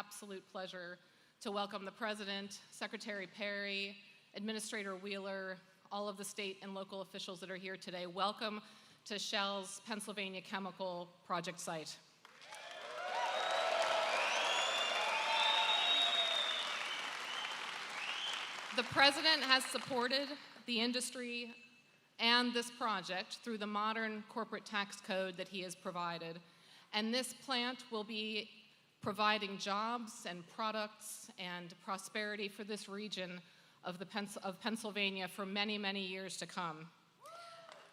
absolute pleasure to welcome the President, Secretary Perry, Administrator Wheeler, all of the state and local officials that are here today. Welcome to Shell's Pennsylvania Chemical Project site. The President has supported the industry and this project through the modern corporate tax code that he has provided. And this plant will be providing jobs and products and prosperity for this region of Pennsylvania for many, many years to come.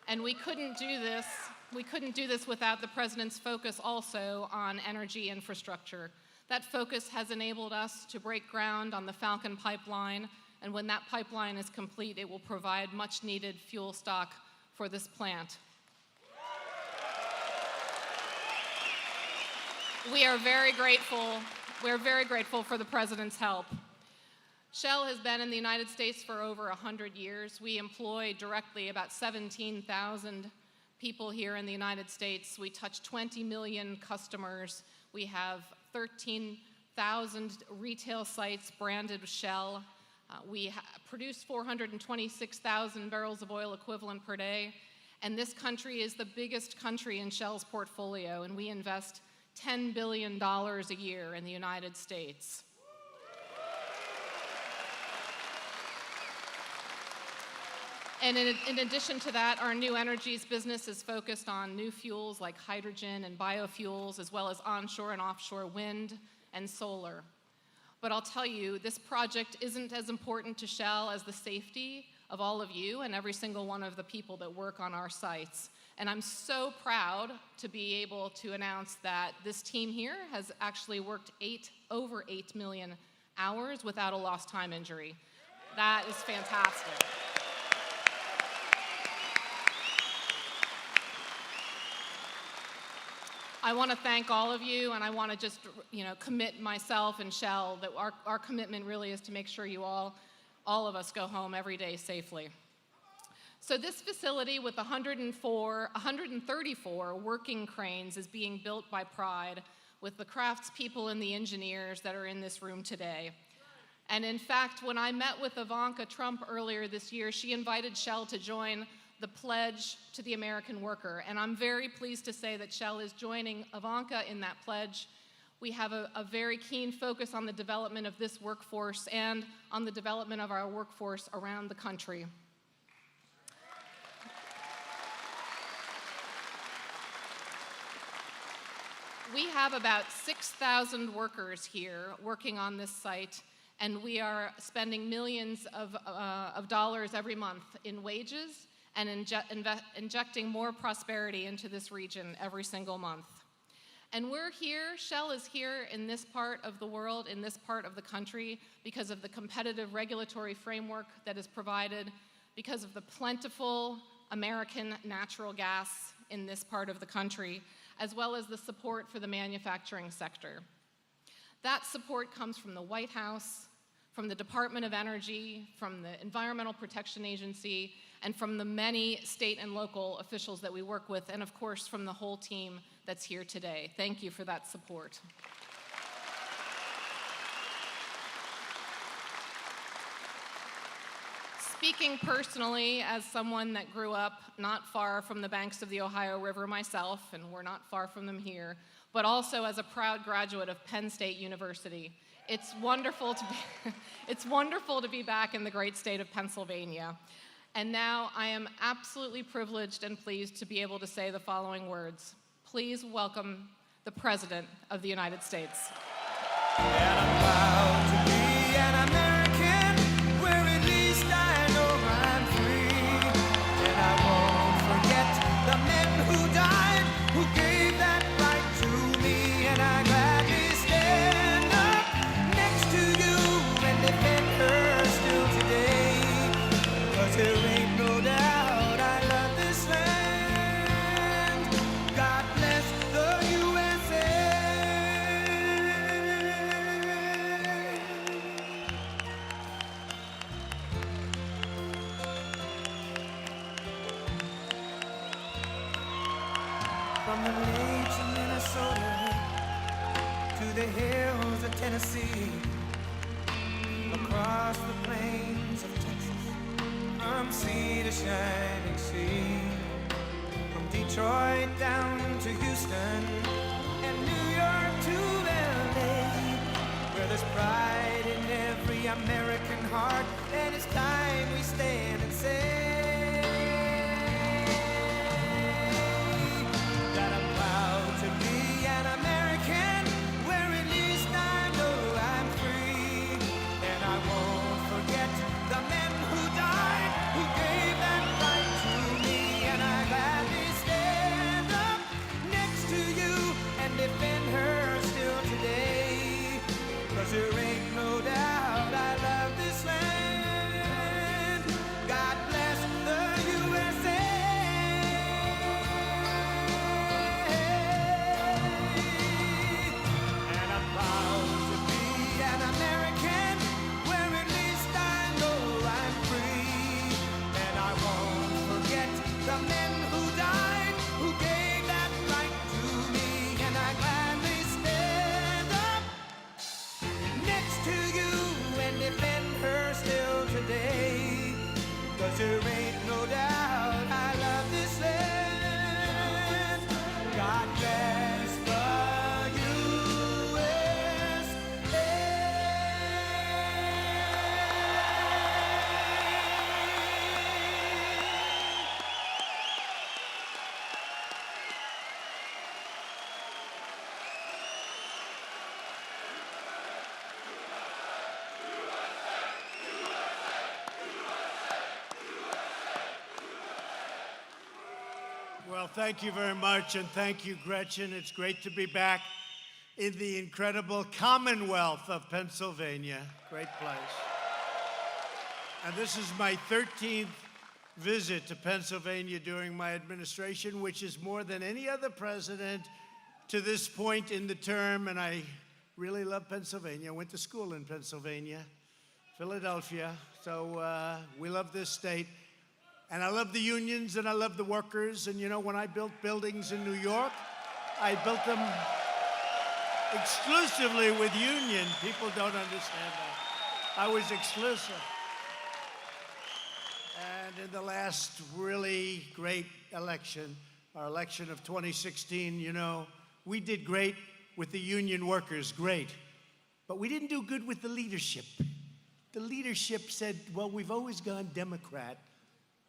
And we couldn't do this without the President's focus also on energy infrastructure. That focus has enabled us to break ground on the Falcon pipeline, and when that pipeline is complete, it will provide much needed fuel stock for this plant. We are very grateful for the President's help. Shell has been in the United States for over 100 years. We employ directly about 17,000 people here in the United States. We touch 20 million customers. We have 13,000 retail sites branded with Shell. We produce 426,000 barrels of oil equivalent per day. And this country is the biggest country in Shell's portfolio, and we invest $10 billion a year in the United States. And in addition to that, our new energies business is focused on new fuels like hydrogen and biofuels, as well as onshore and offshore wind and solar. But I'll tell you, this project isn't as important to Shell as the safety of all of you and every single one of the people that work on our sites. And I'm so proud to be able to announce that this team here has actually worked over 8 million hours without a lost time injury. That is fantastic. I want to thank all of you, and I want to just, commit myself and Shell that our commitment really is to make sure you all of us go home every day safely. So this facility with 134 working cranes is being built by Pride with the craftspeople and the engineers that are in this room today. And in fact, when I met with Ivanka Trump earlier this year, she invited Shell to join the pledge to the American worker. And I'm very pleased to say that Shell is joining Ivanka in that pledge. We have a very keen focus on the development of this workforce and on the development of our workforce around the country. We have about 6,000 workers here working on this site, and we are spending millions of dollars every month in wages and injecting more prosperity into this region every single month. And we're here, Shell is here in this part of the world, in this part of the country, because of the competitive regulatory framework that is provided, because of the plentiful American natural gas in this part of the country, as well as the support for the manufacturing sector. That support comes from the White House, from the Department of Energy, from the Environmental Protection Agency, and from the many state and local officials that we work with, and of course from the whole team that's here today. Thank you for that support. Speaking personally as someone that grew up not far from the banks of the Ohio River myself, and we're not far from them here, but also as a proud graduate of Penn State University, it's wonderful to be back in the great state of Pennsylvania. And now I am absolutely privileged and pleased to be able to say the following words. Please welcome the President of the United States. And I'm proud to be an American, where at least I know I'm free. And I won't forget the men who died, who gave that right to me. And I gladly stand up next to you and defend her still today. 'Cause there ain't no doubt I love this land. God bless the USA. Tennessee, across the plains of Texas, from sea to shining sea, from Detroit down to Houston, and New York to LA, where there's pride in every American heart, and it's time we stand and say that I'm proud to be an American, where at least I know I'm free, and I won't forget the men who died, who gave that right to me, and I gladly stand up next to you and defend her still today, 'cause there ain't no doubt I love this land. God bless the USA. And I'm proud to be an American, where at least I know I'm free, and I won't forget the men who died, who gave that right to me, and I gladly stand up next to you and defend her still today, 'cause there ain't no doubt I love this land. God bless the USA. Well, thank you very much, and thank you, Gretchen. It's great to be back in the incredible Commonwealth of Pennsylvania. Great place. And this is my 13th visit to Pennsylvania during my administration, which is more than any other president to this point in the term, and I really love Pennsylvania. I went to school in Pennsylvania, Philadelphia, so we love this state. And I love the unions, and I love the workers. And you know, when I built buildings in New York, I built them exclusively with union. People don't understand that. I was exclusive. And in the last really great election, our election of 2016, you know, we did great with the union workers, great. But we didn't do good with the leadership. The leadership said, well, we've always gone Democrat.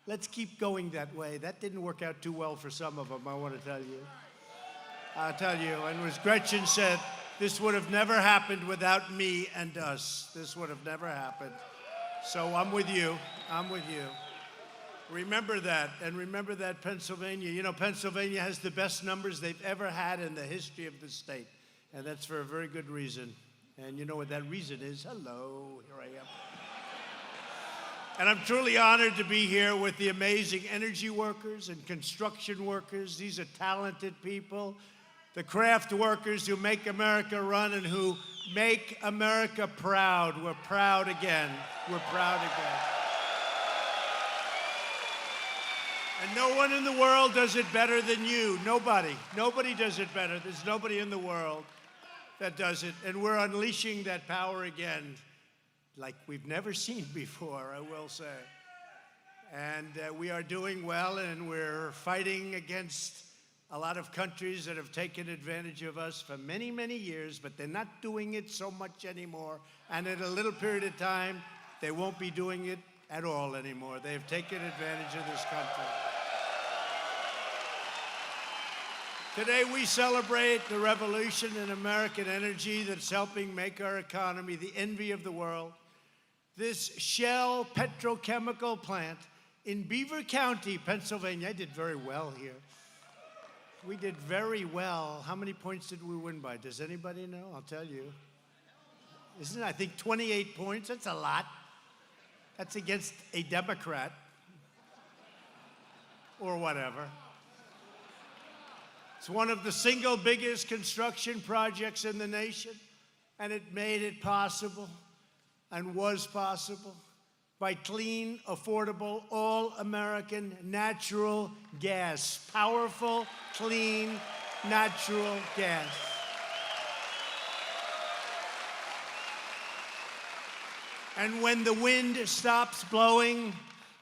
Let's keep going that way. That didn't work out too well for some of them, I want to tell you. I'll tell you, and as Gretchen said, this would have never happened without me and us. This would have never happened. So I'm with you. I'm with you. Remember that, and remember that Pennsylvania. You know, Pennsylvania has the best numbers they've ever had in the history of the state, and that's for a very good reason. And you know what that reason is? Hello, here I am. And I'm truly honored to be here with the amazing energy workers and construction workers. These are talented people. The craft workers who make America run and who make America proud. We're proud again. We're proud again. And no one in the world does it better than you. Nobody. Nobody does it better. There's nobody in the world that does it. And we're unleashing that power again, like we've never seen before, I will say. And we are doing well, and we're fighting against a lot of countries that have taken advantage of us for many, many years, but they're not doing it so much anymore. And in a little period of time, they won't be doing it at all anymore. They've taken advantage of this country. Today, we celebrate the revolution in American energy that's helping make our economy the envy of the world. This Shell petrochemical plant in Beaver County, Pennsylvania. I did very well here. We did very well. How many points did we win by? Does anybody know? I'll tell you. Isn't it, I think, 28 points? That's a lot. That's against a Democrat or whatever. It's one of the single biggest construction projects in the nation, and it made it possible and was possible by clean, affordable, all-American natural gas. Powerful, clean, natural gas. And when the wind stops blowing,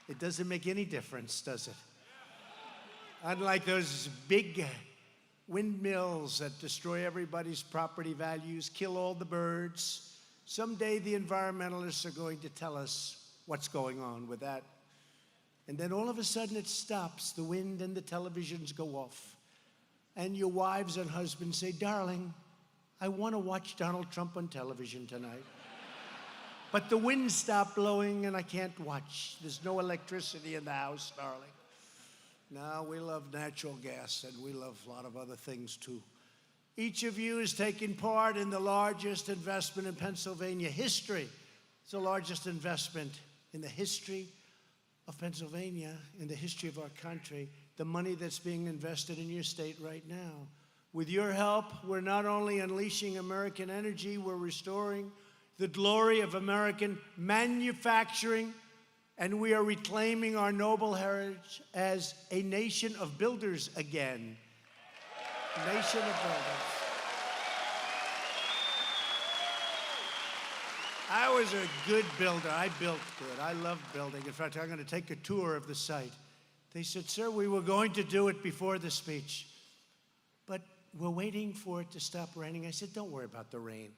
it doesn't make any difference, does it? Unlike those big windmills that destroy everybody's property values, kill all the birds, someday the environmentalists are going to tell us what's going on with that. And then all of a sudden it stops. The wind and the televisions go off. And your wives and husbands say, darling, I want to watch Donald Trump on television tonight. But the wind stopped blowing and I can't watch. There's no electricity in the house, darling. No, we love natural gas and we love a lot of other things too. Each of you is taking part in the largest investment in Pennsylvania history. It's the largest investment in the history of Pennsylvania, in the history of our country, the money that's being invested in your state right now. With your help, we're not only unleashing American energy, we're restoring the glory of American manufacturing, and we are reclaiming our noble heritage as a nation of builders again. Nation of builders. I was a good builder. I built good. I love building. In fact, I'm going to take a tour of the site. They said, sir, we were going to do it before the speech, but we're waiting for it to stop raining. I said, don't worry about the rain.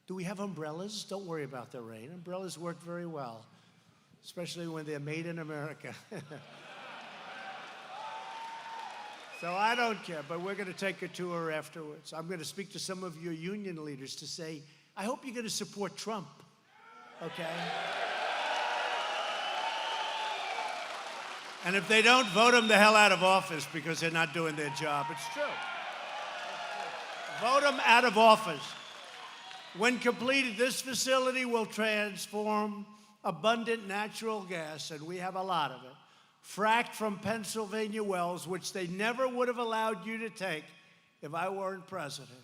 Do we have umbrellas? Don't worry about the rain. Umbrellas work very well, especially when they're made in America. So I don't care, but we're going to take a tour afterwards. I'm going to speak to some of your union leaders to say, I hope you're going to support Trump, okay? And if they don't, vote them the hell out of office because they're not doing their job. It's true. Vote them out of office. When completed, this facility will transform abundant natural gas, and we have a lot of it, fracked from Pennsylvania wells, which they never would have allowed you to take if I weren't president.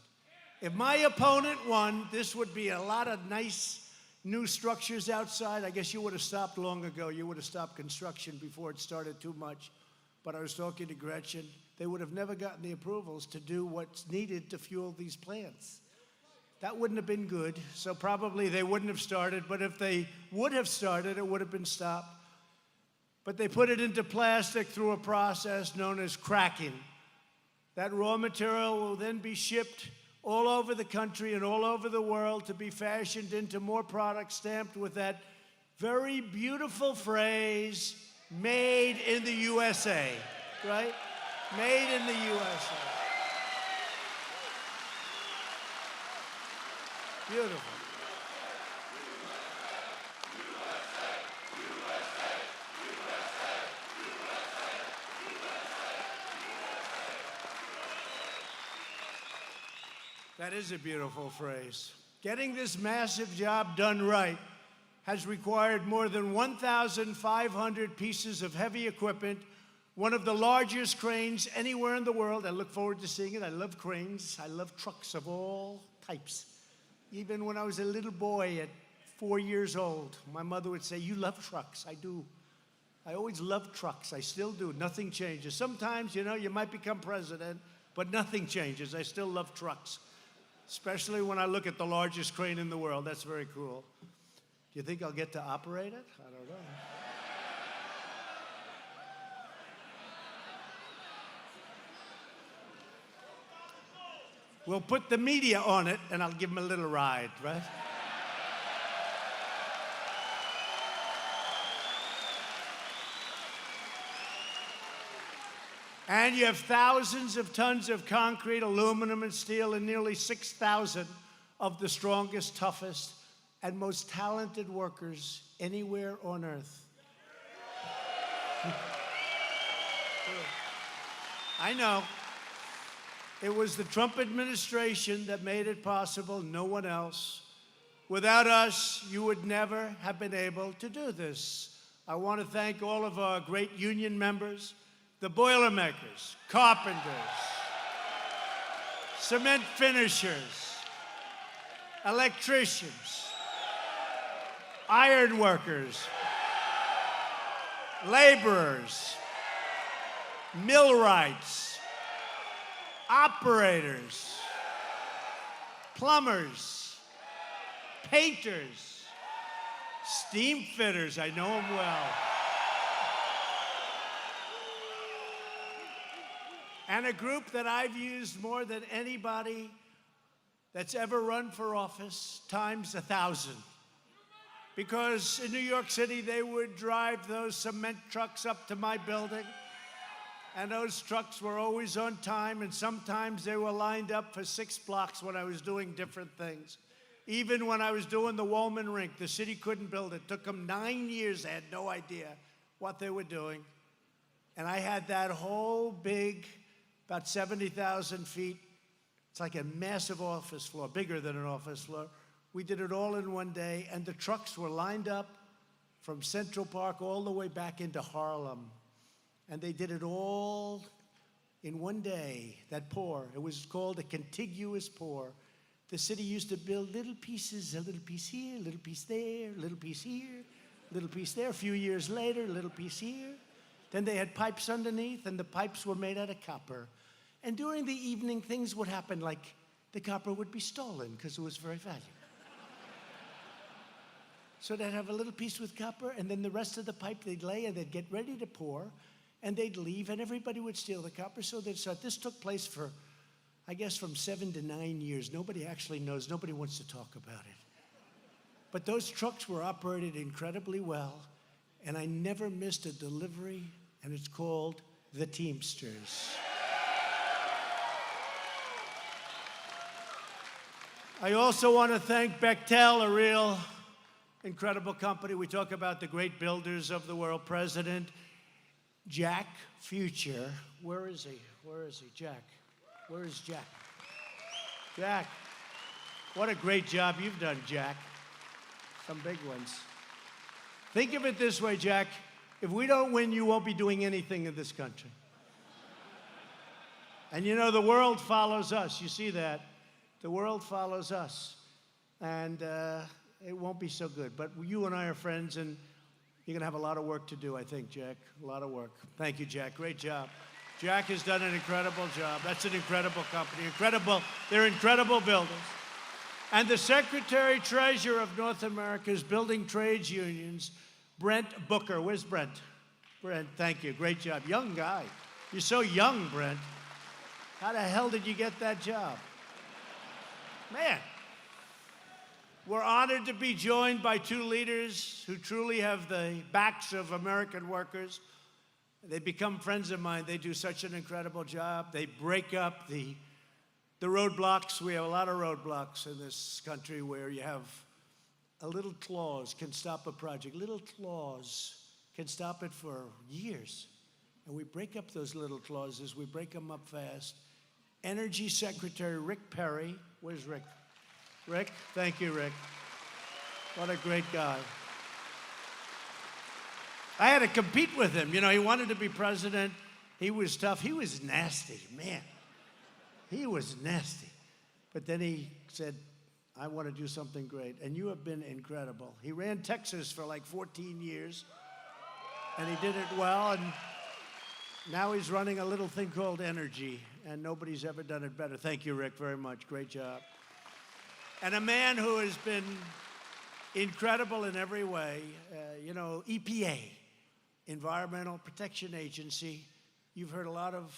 If my opponent won, this would be a lot of nice new structures outside. I guess you would have stopped long ago. You would have stopped construction before it started too much. But I was talking to Gretchen. They would have never gotten the approvals to do what's needed to fuel these plants. That wouldn't have been good, so probably they wouldn't have started. But if they would have started, it would have been stopped. But they put it into plastic through a process known as cracking. That raw material will then be shipped all over the country and all over the world to be fashioned into more products stamped with that very beautiful phrase, made in the USA, right? Made in the USA. Beautiful. That is a beautiful phrase. Getting this massive job done right has required more than 1,500 pieces of heavy equipment, one of the largest cranes anywhere in the world. I look forward to seeing it. I love cranes. I love trucks of all types. Even when I was a little boy at 4 years old, my mother would say, you love trucks. I do. I always loved trucks. I still do. Nothing changes. Sometimes, you know, you might become president, but nothing changes. I still love trucks. Especially when I look at the largest crane in the world. That's very cool. Do you think I'll get to operate it? I don't know. We'll put the media on it, and I'll give them a little ride, right? And you have thousands of tons of concrete, aluminum, and steel, and nearly 6,000 of the strongest, toughest, and most talented workers anywhere on earth. I know. It was the Trump administration that made it possible, no one else. Without us, you would never have been able to do this. I want to thank all of our great union members, the Boilermakers, carpenters, cement finishers, electricians, iron workers, laborers, millwrights, operators, plumbers, painters, Steam fitters, I know them well. And a group that I've used more than anybody that's ever run for office, times 1,000. Because in New York City, they would drive those cement trucks up to my building, and those trucks were always on time, and sometimes they were lined up for 6 blocks when I was doing different things. Even when I was doing the Woolman Rink, the city couldn't build it. It took them 9 years. They had no idea what they were doing. And I had that whole big, about 70,000 feet. It's like a massive office floor, bigger than an office floor. We did it all in one day, and the trucks were lined up from Central Park all the way back into Harlem. And they did it all in one day, that pour. It was called a contiguous pour. The city used to build little pieces, a little piece here, a little piece there, a little piece here, a little piece there. A few years later, a little piece here. Then they had pipes underneath, and the pipes were made out of copper. And during the evening, things would happen, like the copper would be stolen because it was very valuable. So they'd have a little piece with copper, and then the rest of the pipe they'd lay, and they'd get ready to pour, and they'd leave, and everybody would steal the copper. So they'd start. This took place for, I guess, from 7 to 9 years. Nobody actually knows. Nobody wants to talk about it. But those trucks were operated incredibly well, and I never missed a delivery, and it's called the Teamsters. I also want to thank Bechtel, a real incredible company. We talk about the great builders of the world. President Jack Future. Where is he? Where is he? Jack. Where is Jack? Jack. What a great job you've done, Jack. Some big ones. Think of it this way, Jack. If we don't win, you won't be doing anything in this country. And you know, the world follows us. You see that? The world follows us. And it won't be so good. But you and I are friends, and you're going to have a lot of work to do, I think, Jack. A lot of work. Thank you, Jack. Great job. Jack has done an incredible job. That's an incredible company. Incredible. They're incredible builders. And the Secretary-Treasurer of North America's Building Trades Unions, Brent Booker. Where's Brent? Brent, thank you. Great job. Young guy. You're so young, Brent. How the hell did you get that job? Man. We're honored to be joined by two leaders who truly have the backs of American workers. They become friends of mine. They do such an incredible job. They break up the roadblocks. We have a lot of roadblocks in this country where you have a little clause can stop a project. Little clause can stop it for years. And we break up those little clauses. We break them up fast. Energy Secretary Rick Perry. Where's Rick? Rick, thank you, Rick. What a great guy. I had to compete with him. You know, he wanted to be president. He was tough. He was nasty, man. He was nasty. But then he said, I want to do something great. And you have been incredible. He ran Texas for like 14 years, and he did it well. And now he's running a little thing called Energy, and nobody's ever done it better. Thank you, Rick, very much. Great job. And a man who has been incredible in every way, you know, EPA, Environmental Protection Agency. You've heard a lot of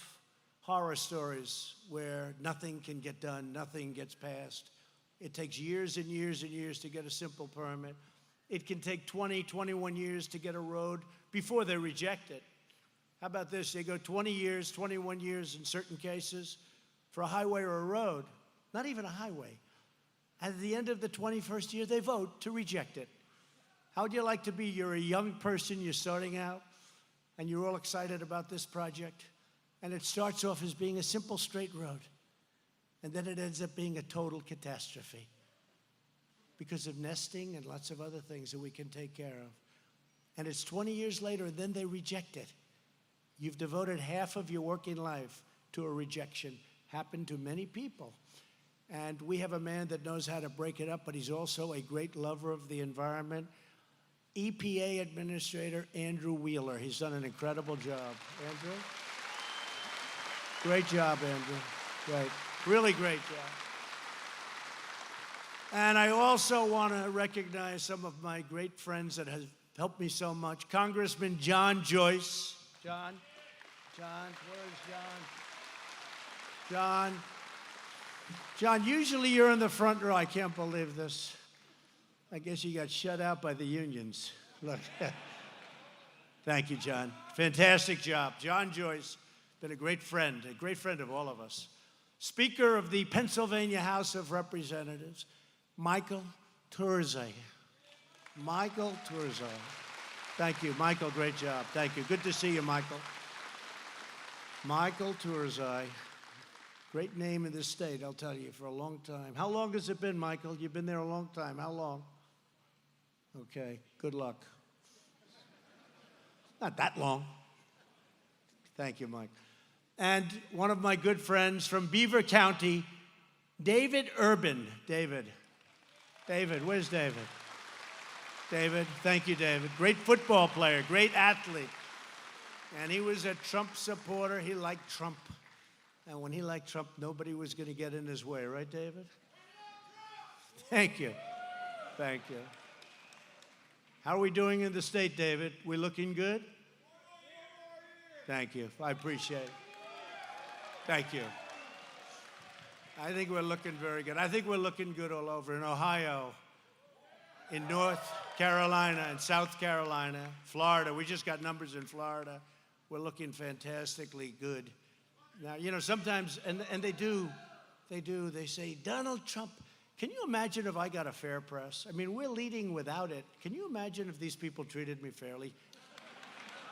horror stories where nothing can get done, nothing gets passed. It takes years and years and years to get a simple permit. It can take 20, 21 years to get a road before they reject it. How about this? They go 20 years, 21 years in certain cases for a highway or a road, not even a highway. At the end of the 21st year, they vote to reject it. How would you like to be? You're a young person, you're starting out, and you're all excited about this project, and it starts off as being a simple straight road, and then it ends up being a total catastrophe because of nesting and lots of other things that we can take care of. And it's 20 years later, and then they reject it. You've devoted half of your working life to a rejection. Happened to many people. And we have a man that knows how to break it up, but he's also a great lover of the environment. EPA Administrator Andrew Wheeler. He's done an incredible job. Andrew? Great job, Andrew. Great. Really great job. And I also want to recognize some of my great friends that have helped me so much. Congressman John Joyce. John, where's John? John, usually you're in the front row. I can't believe this. I guess you got shut out by the unions. Look. Thank you, John. Fantastic job. John Joyce, been a great friend of all of us. Speaker of the Pennsylvania House of Representatives, Michael Turzai. Michael Turzai. Thank you, Michael. Great job. Thank you. Good to see you, Michael. Michael Turzai. Great name in this state, I'll tell you, for a long time. How long has it been, Michael? You've been there a long time. How long? Okay, good luck. Not that long. Thank you, Mike. And one of my good friends from Beaver County, David Urban. David, where's David? David, thank you, David. Great football player, great athlete. And he was a Trump supporter. He liked Trump. And when he liked Trump, nobody was going to get in his way, right, David? Thank you. Thank you. How are we doing in the state, David? We looking good? Thank you. I appreciate it. Thank you. I think we're looking very good. I think we're looking good all over in Ohio, in North Carolina, in South Carolina, Florida. We just got numbers in Florida. We're looking fantastically good. Now, you know, sometimes, and they say, Donald Trump, can you imagine if I got a fair press? I mean, we're leading without it. Can you imagine if these people treated me fairly?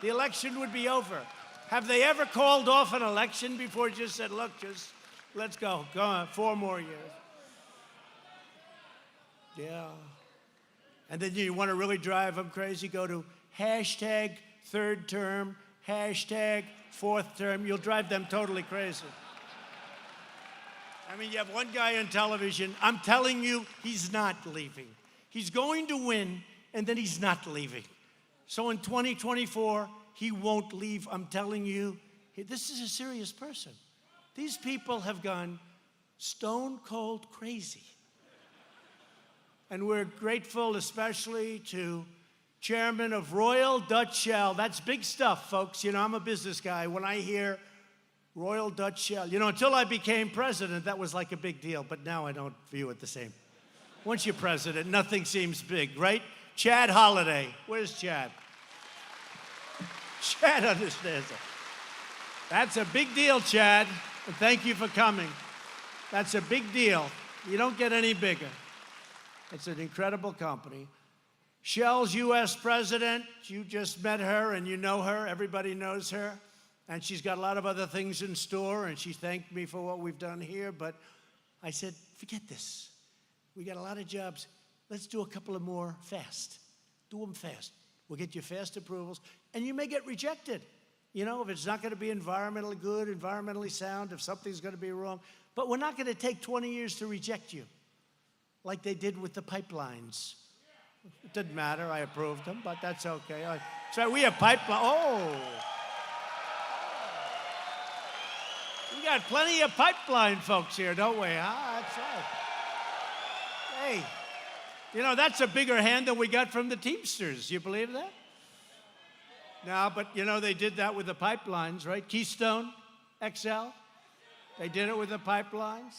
The election would be over. Have they ever called off an election before, just said, look, just let's go on, 4 more years? Yeah. And then you want to really drive them crazy, go to hashtag 3rd term, hashtag 4th term. You'll drive them totally crazy. I mean, you have one guy on television, I'm telling you, he's not leaving. He's going to win, and then he's not leaving. So in 2024, he won't leave. I'm telling you, this is a serious person. These people have gone stone cold crazy. And we're grateful especially to Chairman of Royal Dutch Shell. That's big stuff, folks. You know, I'm a business guy. When I hear Royal Dutch Shell, you know, until I became president, that was like a big deal. But now I don't view it the same. Once you're president, nothing seems big, right? Chad Holiday. Where's Chad? Chad understands it. That's a big deal, Chad. And thank you for coming. That's a big deal. You don't get any bigger. It's an incredible company. Shell's U.S. president, you just met her and you know her. Everybody knows her. And she's got a lot of other things in store, and she thanked me for what we've done here. But I said, forget this. We got a lot of jobs. Let's do a couple of more fast. Do them fast. We'll get you fast approvals, and you may get rejected. You know, if it's not going to be environmentally good, environmentally sound, if something's going to be wrong. But we're not going to take 20 years to reject you, like they did with the pipelines. It didn't matter. I approved them, but that's okay. So we have pipeline. Oh. We got plenty of pipeline folks here, don't we? That's right. Hey, you know, that's a bigger hand than we got from the Teamsters. You believe that? No, but, you know, they did that with the pipelines, right? Keystone XL, they did it with the pipelines.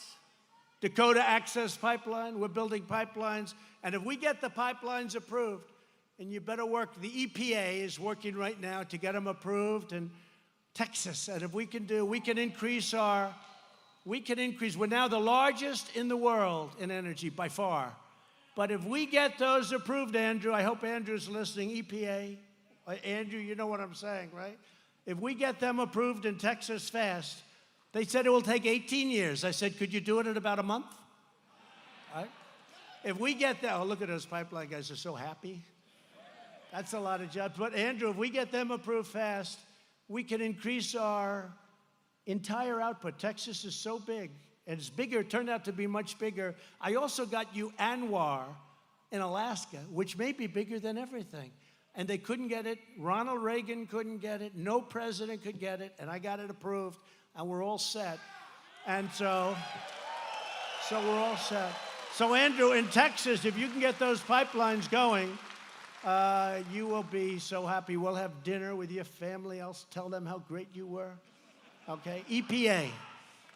Dakota Access Pipeline, we're building pipelines. And if we get the pipelines approved, and you better work, the EPA is working right now to get them approved, and Texas, and if we can increase, we're now the largest in the world in energy by far. But if we get those approved, Andrew, I hope Andrew's listening, EPA, Andrew, you know what I'm saying, right? If we get them approved in Texas fast, they said it will take 18 years. I said, could you do it in about a month? All right? If we get that, oh, look at those pipeline guys, they're so happy. That's a lot of jobs. But Andrew, if we get them approved fast, we can increase our entire output. Texas is so big, and it's bigger. It turned out to be much bigger. I also got you ANWR in Alaska, which may be bigger than everything. And they couldn't get it. Ronald Reagan couldn't get it. No president could get it. And I got it approved, and we're all set. And so we're all set. So, Andrew, in Texas, if you can get those pipelines going, you will be so happy. We'll have dinner with your family. I'll tell them how great you were. Okay? EPA.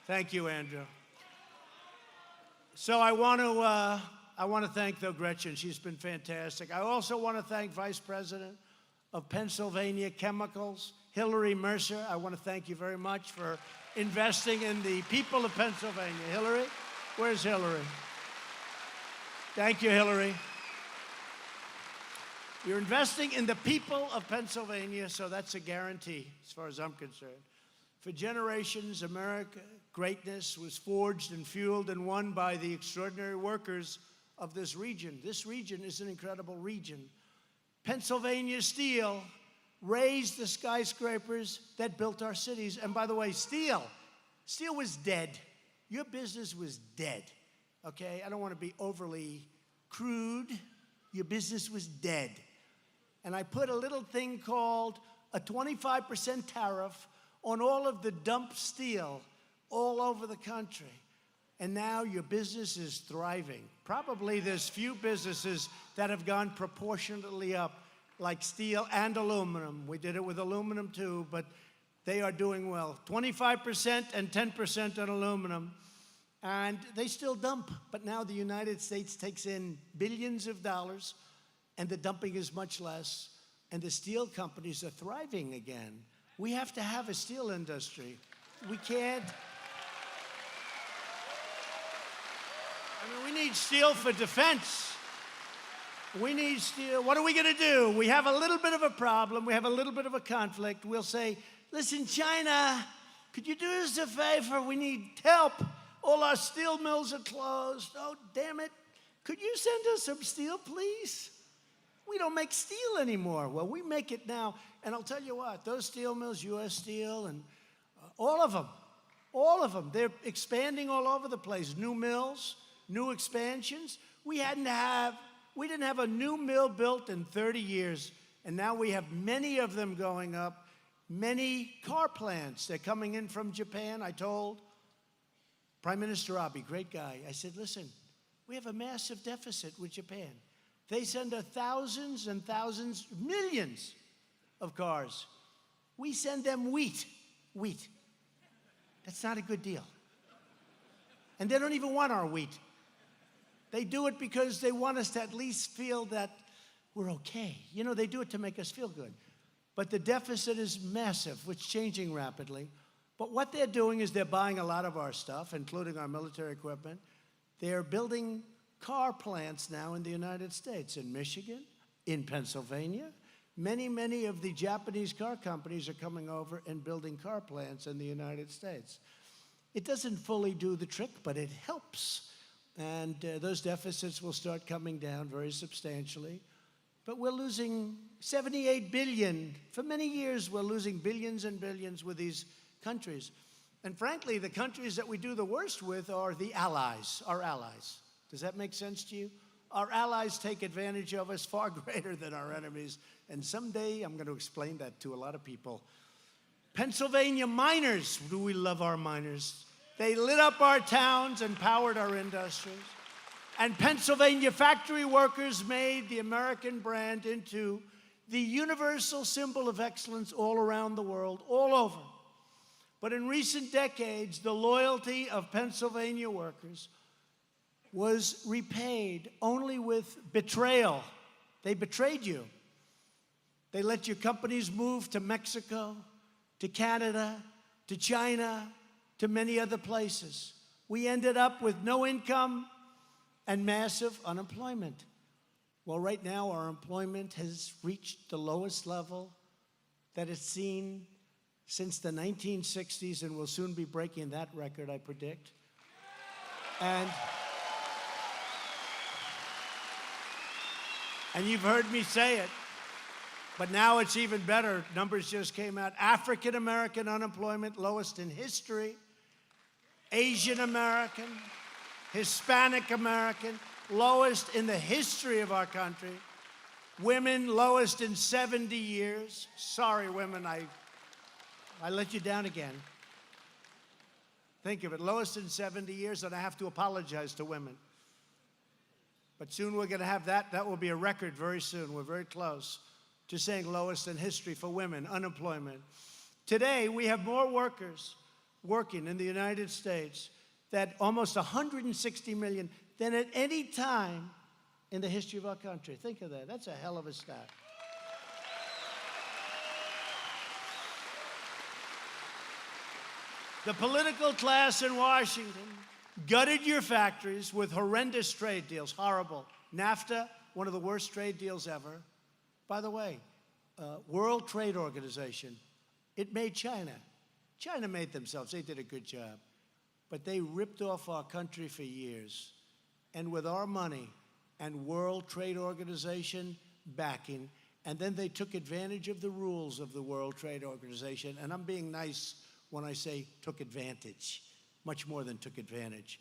Thank you, Andrew. So I want to thank, though, Gretchen. She's been fantastic. I also want to thank Vice President of Pennsylvania Chemicals, Hillary Mercer. I want to thank you very much for investing in the people of Pennsylvania. Hillary? Where's Hillary? Thank you, Hillary. You're investing in the people of Pennsylvania, so that's a guarantee as far as I'm concerned. For generations, America greatness was forged and fueled and won by the extraordinary workers of this region. This region is an incredible region. Pennsylvania steel raised the skyscrapers that built our cities. And by the way, steel was dead. Your business was dead, okay? I don't want to be overly crude. Your business was dead. And I put a little thing called a 25% tariff on all of the dumped steel all over the country. And now your business is thriving. Probably there's few businesses that have gone proportionately up, like steel and aluminum. We did it with aluminum too, but they are doing well. 25% and 10% on aluminum. And they still dump, but now the United States takes in billions of dollars, and the dumping is much less, and the steel companies are thriving again. We have to have a steel industry. We can't. I mean, we need steel for defense. We need steel. What are we going to do? We have a little bit of a problem. We have a little bit of a conflict. We'll say, listen, China, could you do us a favor? We need help. All our steel mills are closed. Oh, damn it. Could you send us some steel, please? We don't make steel anymore. Well, we make it now. And I'll tell you what, those steel mills, U.S. Steel, and all of them, they're expanding all over the place. New mills, new expansions. We didn't have a new mill built in 30 years, and now we have many of them going up. Many car plants, they're coming in from Japan. I told Prime Minister Abe, great guy, I said, listen, we have a massive deficit with Japan. They send us thousands and thousands, millions of cars. We send them wheat. That's not a good deal. And they don't even want our wheat. They do it because they want us to at least feel that we're okay. You know, they do it to make us feel good. But the deficit is massive, it's changing rapidly. But what they're doing is they're buying a lot of our stuff, including our military equipment. They're building car plants now in the United States, in Michigan, in Pennsylvania. Many of the Japanese car companies are coming over and building car plants in the United States. It doesn't fully do the trick, but it helps. And those deficits will start coming down very substantially. But we're losing $78 billion. For many years, we're losing billions and billions with these countries. And frankly, the countries that we do the worst with are the allies, our allies. Does that make sense to you? Our allies take advantage of us far greater than our enemies. And someday I'm going to explain that to a lot of people. Pennsylvania miners, do we love our miners? They lit up our towns and powered our industries. And Pennsylvania factory workers made the American brand into the universal symbol of excellence all around the world, all over. But in recent decades, the loyalty of Pennsylvania workers was repaid only with betrayal. They betrayed you. They let your companies move to Mexico, to Canada, to China, to many other places. We ended up with no income and massive unemployment. Well, right now, our employment has reached the lowest level that it's seen since the 1960s, and we'll soon be breaking that record, I predict. And you've heard me say it, but now it's even better. Numbers just came out. African American unemployment, lowest in history. Asian American, Hispanic American, lowest in the history of our country. Women, lowest in 70 years. Sorry, women, I let you down again. Think of it, lowest in 70 years, and I have to apologize to women. But soon we're going to have that. That will be a record very soon. We're very close to saying lowest in history for women, unemployment. Today, we have more workers working in the United States, that almost 160 million, than at any time in the history of our country. Think of that. That's a hell of a stat. The political class in Washington gutted your factories with horrendous trade deals, horrible. NAFTA, one of the worst trade deals ever. By the way, World Trade Organization, it made China. China made themselves. They did a good job. But they ripped off our country for years. And with our money and World Trade Organization backing, and then they took advantage of the rules of the World Trade Organization. And I'm being nice when I say took advantage, much more than took advantage.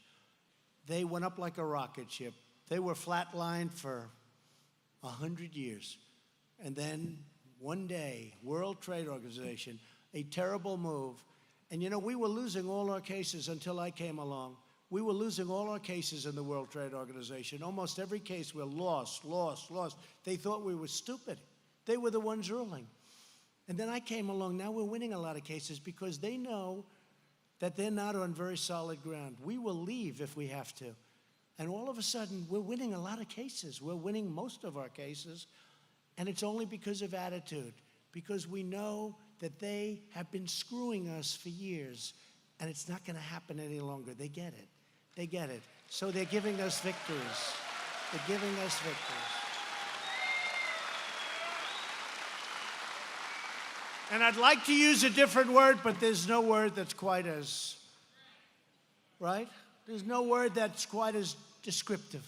They went up like a rocket ship. They were flatlined for 100 years. And then one day, World Trade Organization, a terrible move. And you know, we were losing all our cases until I came along. We were losing all our cases in the World Trade Organization. Almost every case we lost. They thought we were stupid. They were the ones ruling. And then I came along. Now we're winning a lot of cases because they know that they're not on very solid ground. We will leave if we have to. And all of a sudden, we're winning a lot of cases. We're winning most of our cases. And it's only because of attitude, because we know that they have been screwing us for years, and it's not going to happen any longer. They get it. They get it. So they're giving us victories. They're giving us victories. And I'd like to use a different word, but there's no word that's quite as, right? There's no word that's quite as descriptive.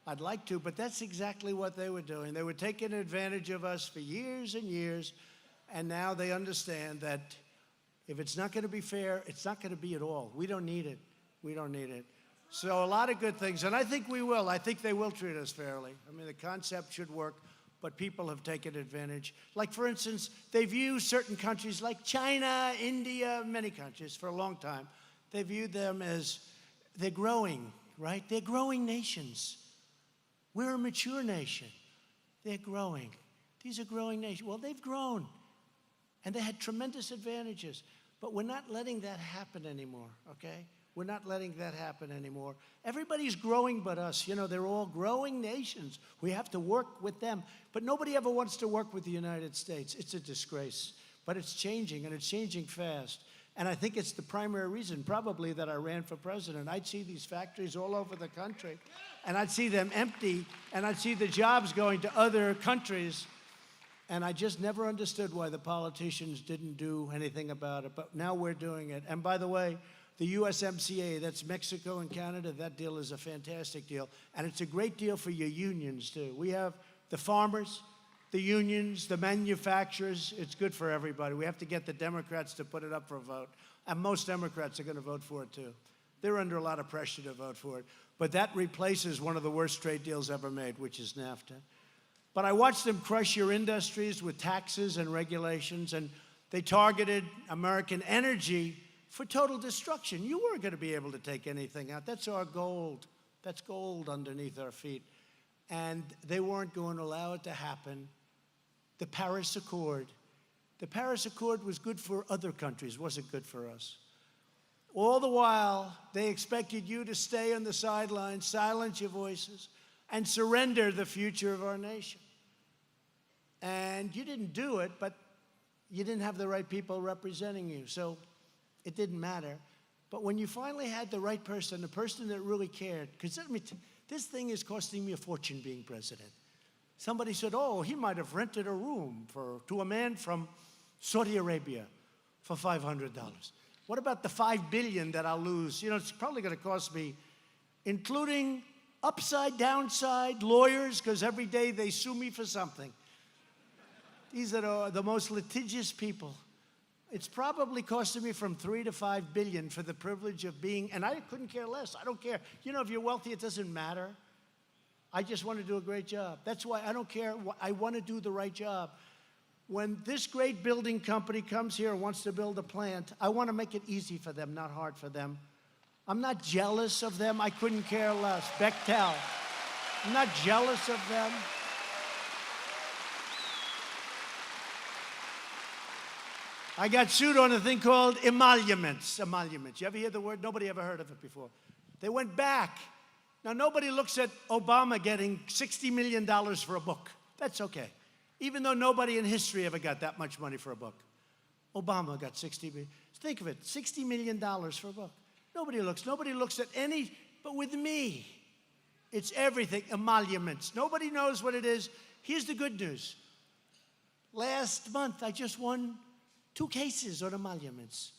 I'd like to, but that's exactly what they were doing. They were taking advantage of us for years and years, and now they understand that if it's not going to be fair, it's not going to be at all. We don't need it. We don't need it. So a lot of good things, and I think we will. I think they will treat us fairly. I mean, the concept should work, but people have taken advantage. Like, for instance, they view certain countries like China, India, many countries for a long time. They viewed them as they're growing, right? They're growing nations. We're a mature nation. They're growing. These are growing nations. Well, they've grown, and they had tremendous advantages. But we're not letting that happen anymore, okay? We're not letting that happen anymore. Everybody's growing but us. You know, they're all growing nations. We have to work with them. But nobody ever wants to work with the United States. It's a disgrace. But it's changing, and it's changing fast. And I think it's the primary reason, probably, that I ran for president. I'd see these factories all over the country, and I'd see them empty, and I'd see the jobs going to other countries. And I just never understood why the politicians didn't do anything about it. But now we're doing it. And by the way, the USMCA, that's Mexico and Canada, that deal is a fantastic deal. And it's a great deal for your unions, too. We have the farmers, the unions, the manufacturers. It's good for everybody. We have to get the Democrats to put it up for a vote. And most Democrats are going to vote for it, too. They're under a lot of pressure to vote for it. But that replaces one of the worst trade deals ever made, which is NAFTA. But I watched them crush your industries with taxes and regulations, and they targeted American energy for total destruction. You weren't going to be able to take anything out. That's our gold. That's gold underneath our feet. And they weren't going to allow it to happen. The Paris Accord. The Paris Accord was good for other countries, wasn't good for us. All the while, they expected you to stay on the sidelines, silence your voices, and surrender the future of our nation. And you didn't do it, but you didn't have the right people representing you. So it didn't matter. But when you finally had the right person, the person that really cared, because this thing is costing me a fortune being president. Somebody said, oh, he might have rented a room to a man from Saudi Arabia for $500. What about the $5 billion that I'll lose? You know, it's probably going to cost me, including upside, downside, lawyers, because every day they sue me for something. These are the most litigious people. It's probably costing me from $3 to $5 billion for the privilege of being, and I couldn't care less. I don't care. You know, if you're wealthy, it doesn't matter. I just want to do a great job. That's why I don't care. I want to do the right job. When this great building company comes here and wants to build a plant, I want to make it easy for them, not hard for them. I'm not jealous of them. I couldn't care less. Bechtel. I'm not jealous of them. I got sued on a thing called emoluments. Emoluments. You ever hear the word? Nobody ever heard of it before. They went back. Now, nobody looks at Obama getting $60 million for a book. That's okay. Even though nobody in history ever got that much money for a book. Obama got $60 million. Think of it, $60 million for a book. Nobody looks at any, but with me, it's everything, emoluments. Nobody knows what it is. Here's the good news. Last month, I just won 2 cases on emoluments.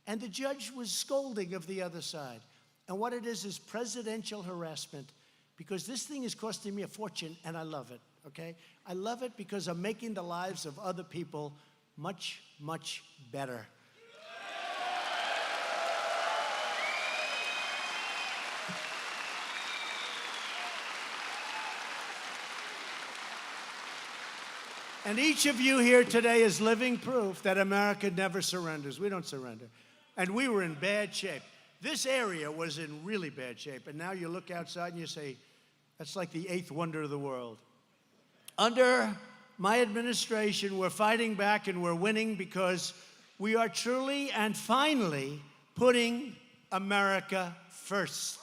And the judge was scolding of the other side. And what it is presidential harassment, because this thing is costing me a fortune, and I love it, okay? I love it because I'm making the lives of other people much, much better. And each of you here today is living proof that America never surrenders. We don't surrender. And we were in bad shape. This area was in really bad shape. And now you look outside and you say, that's like the 8th wonder of the world. Under my administration, we're fighting back and we're winning because we are truly and finally putting America first.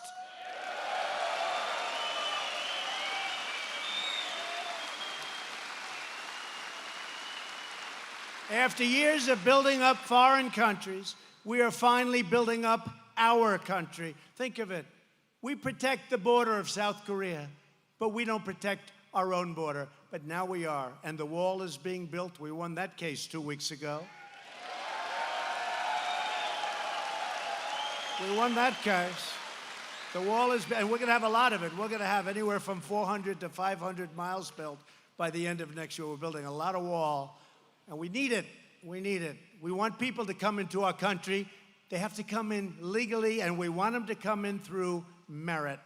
After years of building up foreign countries, we are finally building up our country. Think of it. We protect the border of South Korea, but we don't protect our own border. But now we are, and the wall is being built. We won that case 2 weeks ago. We won that case. The wall is, and we're going to have a lot of it. We're going to have anywhere from 400 to 500 miles built by the end of next year. We're building a lot of wall. And we need it. We need it. We want people to come into our country. They have to come in legally, and we want them to come in through merit.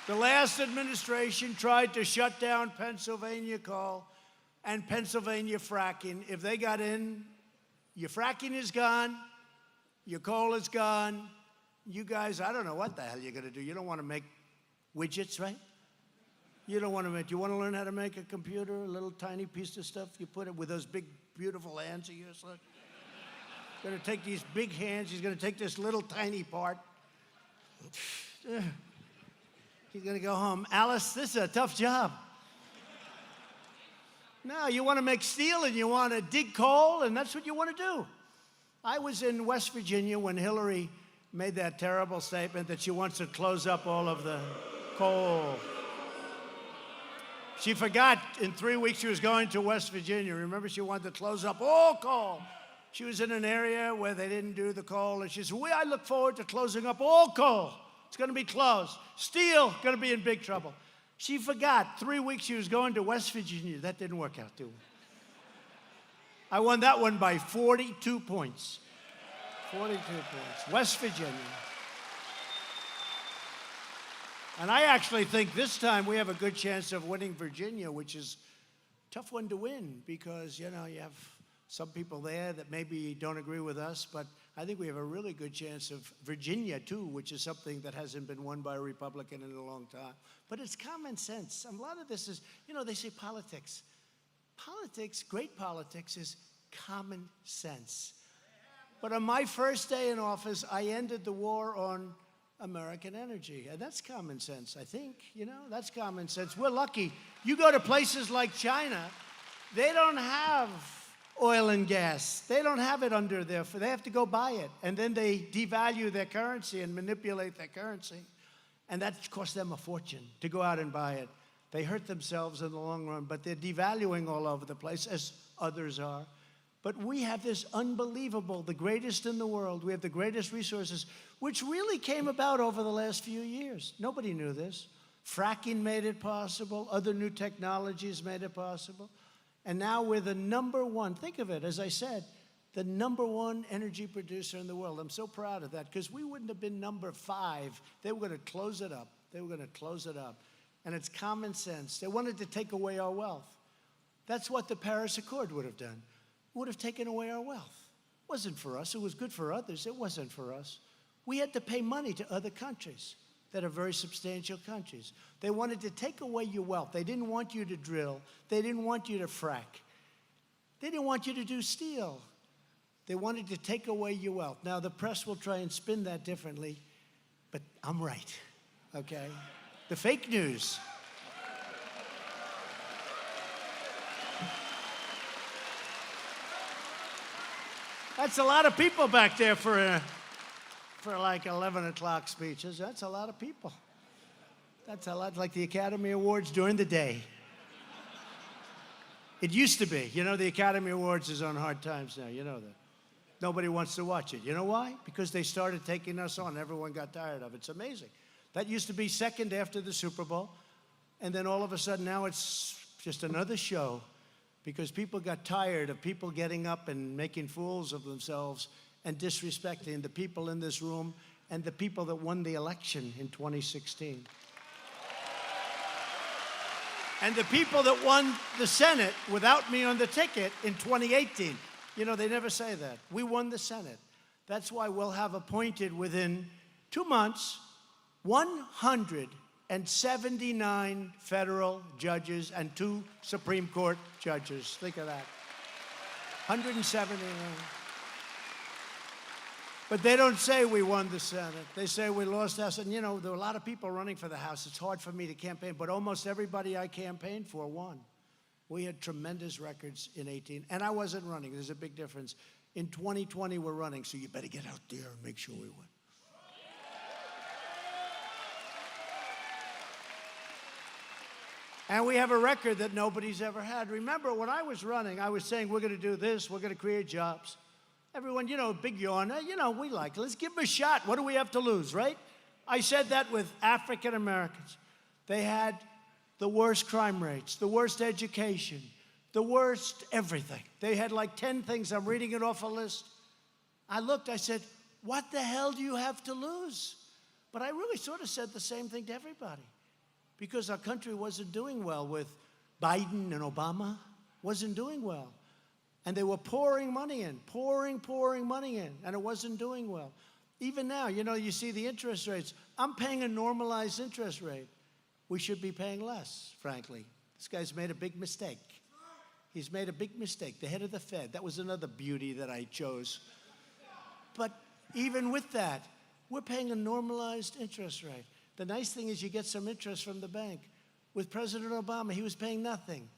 The last administration tried to shut down Pennsylvania coal and Pennsylvania fracking. If they got in, your fracking is gone, your coal is gone. You guys, I don't know what the hell you're going to do. You don't want to make widgets, right? You don't want to make, you want to learn how to make a computer, a little tiny piece of stuff, you put it with those big, beautiful hands of yours. Look. He's going to take these big hands, he's going to take this little tiny part. He's going to go home. Alice, this is a tough job. No, you want to make steel and you want to dig coal, and that's what you want to do. I was in West Virginia when Hillary made that terrible statement that she wants to close up all of the coal. She forgot in 3 weeks she was going to West Virginia. Remember, she wanted to close up all coal. She was in an area where they didn't do the coal, and she said, I look forward to closing up all coal. It's going to be closed. Steel, going to be in big trouble. She forgot 3 weeks she was going to West Virginia. That didn't work out too well. I won that one by 42 points. 42 points. West Virginia. And I actually think this time we have a good chance of winning Virginia, which is a tough one to win because, you know, you have some people there that maybe don't agree with us, but I think we have a really good chance of Virginia, too, which is something that hasn't been won by a Republican in a long time. But it's common sense. A lot of this is, you know, they say politics. Politics, great politics, is common sense. But on my first day in office, I ended the war on American energy. And that's common sense, I think. You know, that's common sense. We're lucky. You go to places like China, they don't have oil and gas. They don't have it under there. They have to go buy it. And then they devalue their currency and manipulate their currency. And that costs them a fortune to go out and buy it. They hurt themselves in the long run, but they're devaluing all over the place, as others are. But we have this unbelievable, the greatest in the world. We have the greatest resources, which really came about over the last few years. Nobody knew this. Fracking made it possible. Other new technologies made it possible. And now we're the #1, think of it, as I said, the #1 energy producer in the world. I'm so proud of that because we wouldn't have been #5. They were going to close it up. They were going to close it up. And it's common sense. They wanted to take away our wealth. That's what the Paris Accord would have done. It would have taken away our wealth. Wasn't for us. It was good for others. It wasn't for us. We had to pay money to other countries that are very substantial countries. They wanted to take away your wealth. They didn't want you to drill. They didn't want you to frack. They didn't want you to do steel. They wanted to take away your wealth. Now, the press will try and spin that differently, but I'm right, okay? The fake news. That's a lot of people back there for like 11 o'clock speeches. That's a lot of people. That's a lot like the Academy Awards during the day. It used to be. You know, the Academy Awards is on hard times now. You know that. Nobody wants to watch it. You know why? Because they started taking us on. Everyone got tired of it. It's amazing. That used to be second after the Super Bowl. And then all of a sudden now it's just another show because people got tired of people getting up and making fools of themselves and disrespecting the people in this room and the people that won the election in 2016. And the people that won the Senate without me on the ticket in 2018. You know, they never say that. We won the Senate. That's why we'll have appointed within 2 months 179 federal judges and 2 Supreme Court judges. Think of that. 179. But they don't say we won the Senate. They say we lost the House. And, you know, there were a lot of people running for the House. It's hard for me to campaign, but almost everybody I campaigned for won. We had tremendous records in 18, and I wasn't running. There's a big difference. In 2020, we're running, so you better get out there and make sure we win. And we have a record that nobody's ever had. Remember, when I was running, I was saying, we're going to do this, we're going to create jobs. Everyone, you know, big yawn, you know, we like it. Let's give them a shot. What do we have to lose, right? I said that with African Americans. They had the worst crime rates, the worst education, the worst everything. They had like 10 things. I'm reading it off a list. I looked, I said, what the hell do you have to lose? But I really sort of said the same thing to everybody because our country wasn't doing well with Biden and Obama, wasn't doing well. And they were pouring money in, pouring money in, and it wasn't doing well. Even now, you know, you see the interest rates. I'm paying a normalized interest rate. We should be paying less, frankly. This guy's made a big mistake. He's made a big mistake. The head of the Fed, that was another beauty that I chose. But even with that, we're paying a normalized interest rate. The nice thing is you get some interest from the bank. With President Obama, he was paying nothing.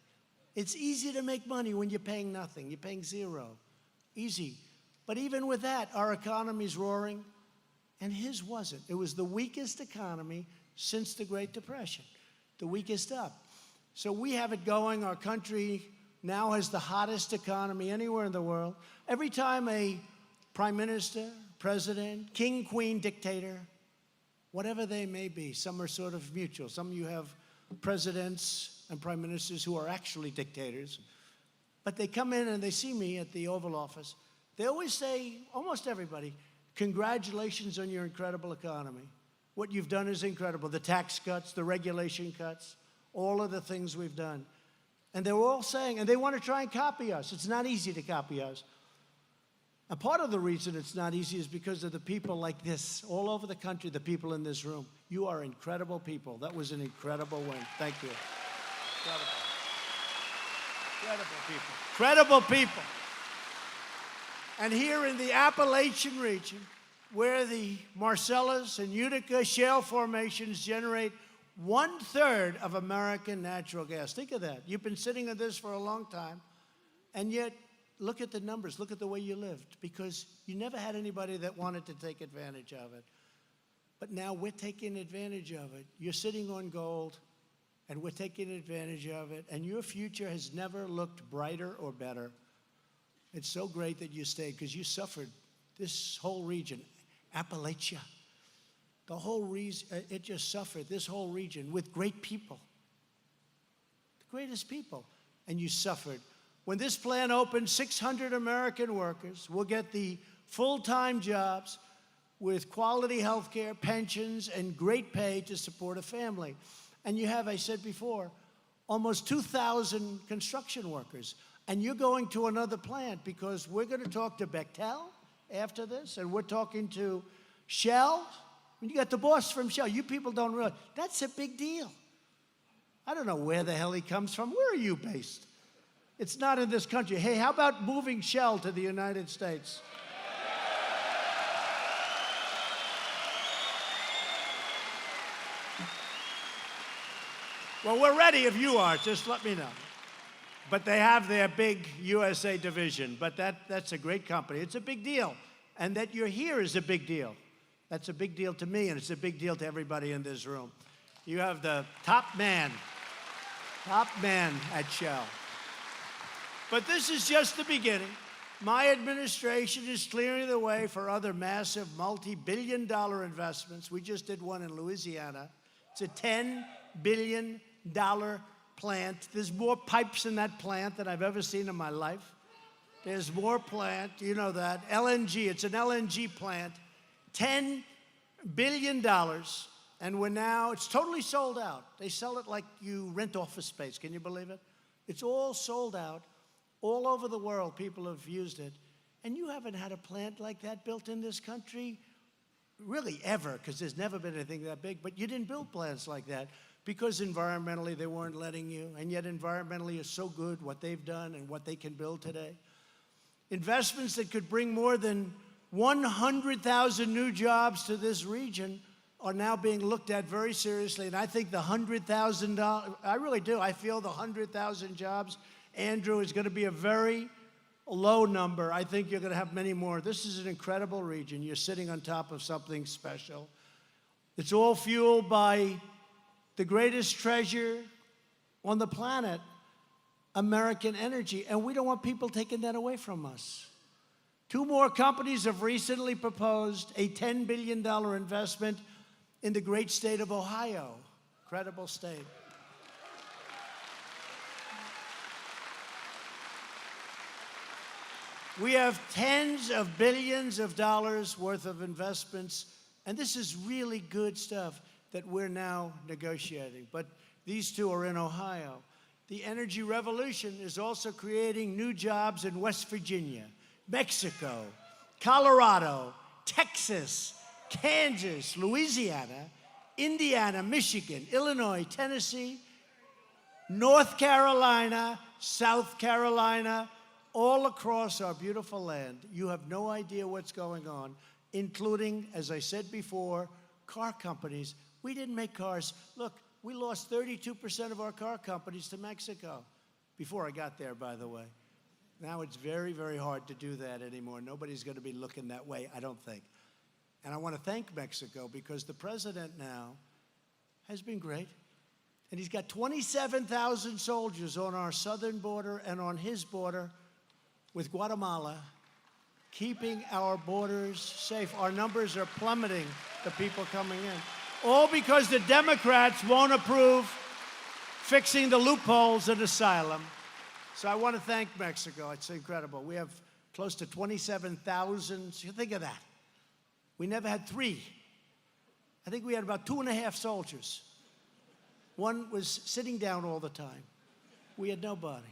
It's easy to make money when you're paying nothing. You're paying zero. Easy. But even with that, our economy's roaring, and his wasn't. It was the weakest economy since the Great Depression, the weakest up. So we have it going. Our country now has the hottest economy anywhere in the world. Every time a prime minister, president, king, queen, dictator, whatever they may be, some are sort of mutual. Some of you have presidents and prime ministers who are actually dictators. But they come in and they see me at the Oval Office. They always say, almost everybody, congratulations on your incredible economy. What you've done is incredible. The tax cuts, the regulation cuts, all of the things we've done. And they're all saying, and they want to try and copy us. It's not easy to copy us. And part of the reason it's not easy is because of the people like this, all over the country, the people in this room. You are incredible people. That was an incredible win. Thank you. Incredible. Incredible people. Incredible people. And here in the Appalachian region, where the Marcellus and Utica shale formations generate 1/3 of American natural gas. Think of that. You've been sitting on this for a long time, and yet look at the numbers. Look at the way you lived, because you never had anybody that wanted to take advantage of it. But now we're taking advantage of it. You're sitting on gold, and we're taking advantage of it, and your future has never looked brighter or better. It's so great that you stayed, because you suffered. This whole region, Appalachia, the whole region, it just suffered, this whole region, with great people. The greatest people. And you suffered. When this plant opens, 600 American workers will get the full-time jobs with quality health care, pensions, and great pay to support a family. And you have, I said before, almost 2,000 construction workers. And you're going to another plant because we're going to talk to Bechtel after this, and we're talking to Shell. You got the boss from Shell. You people don't realize that's a big deal. I don't know where the hell he comes from. Where are you based? It's not in this country. Hey, how about moving Shell to the United States? Well, we're ready if you are. Just let me know. But they have their big USA division. But that's a great company. It's a big deal. And that you're here is a big deal. That's a big deal to me, and it's a big deal to everybody in this room. You have the top man at Shell. But this is just the beginning. My administration is clearing the way for other massive multi-billion-dollar investments. We just did one in Louisiana. It's a $10 billion plant. There's more pipes in that plant than I've ever seen in my life. There's more plant, you know that. LNG, it's an LNG plant. $10 billion, and it's totally sold out. They sell it like you rent office space. Can you believe it? It's all sold out. All over the world, people have used it. And you haven't had a plant like that built in this country, really ever, because there's never been anything that big. But you didn't build plants like that because environmentally they weren't letting you. And yet environmentally is so good what they've done and what they can build today. Investments that could bring more than 100,000 new jobs to this region are now being looked at very seriously. And I think the $100,000, I really do. I feel the 100,000 jobs, Andrew, is going to be a very low number. I think you're going to have many more. This is an incredible region. You're sitting on top of something special. It's all fueled by the greatest treasure on the planet, American energy. And we don't want people taking that away from us. Two more companies have recently proposed a $10 billion investment in the great state of Ohio. Incredible state. We have tens of billions of dollars worth of investments, and this is really good stuff that we're now negotiating. But these two are in Ohio. The energy revolution is also creating new jobs in West Virginia, Mexico, Colorado, Texas, Kansas, Louisiana, Indiana, Michigan, Illinois, Tennessee, North Carolina, South Carolina, all across our beautiful land. You have no idea what's going on, including, as I said before, car companies. We didn't make cars. Look, we lost 32% of our car companies to Mexico. Before I got there, by the way. Now it's very, very hard to do that anymore. Nobody's going to be looking that way, I don't think. And I want to thank Mexico because the president now has been great. And he's got 27,000 soldiers on our southern border and on his border with Guatemala, keeping our borders safe. Our numbers are plummeting, the people coming in. All because the Democrats won't approve fixing the loopholes in asylum. So I want to thank Mexico. It's incredible. We have close to 27,000. Think of that. We never had 3. I think we had about 2.5 soldiers. One was sitting down all the time. We had nobody.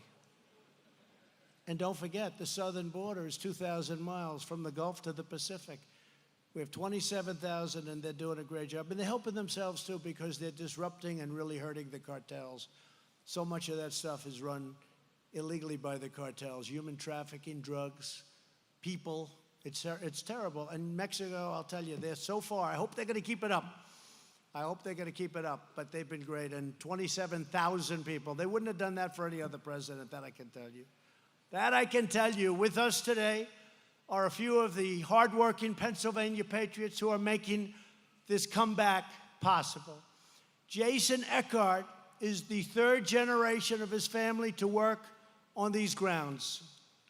And don't forget, the southern border is 2,000 miles from the Gulf to the Pacific. We have 27,000, and they're doing a great job. And they're helping themselves, too, because they're disrupting and really hurting the cartels. So much of that stuff is run illegally by the cartels. Human trafficking, drugs, people. It's terrible. And Mexico, I'll tell you, they're so far. I hope they're going to keep it up. I hope they're going to keep it up. But they've been great. And 27,000 people. They wouldn't have done that for any other president, that I can tell you. That I can tell you. With us today are a few of the hardworking Pennsylvania patriots who are making this comeback possible. Jason Eckhart is the 3rd generation of his family to work on these grounds,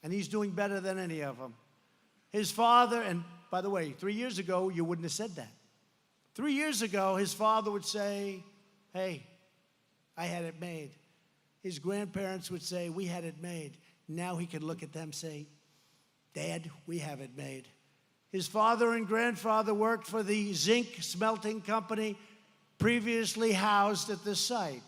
and he's doing better than any of them. His father, and by the way, 3 years ago, you wouldn't have said that. 3 years ago, his father would say, hey, I had it made. His grandparents would say, we had it made. Now he can look at them and say, Dad, we have it made. His father and grandfather worked for the zinc smelting company previously housed at this site.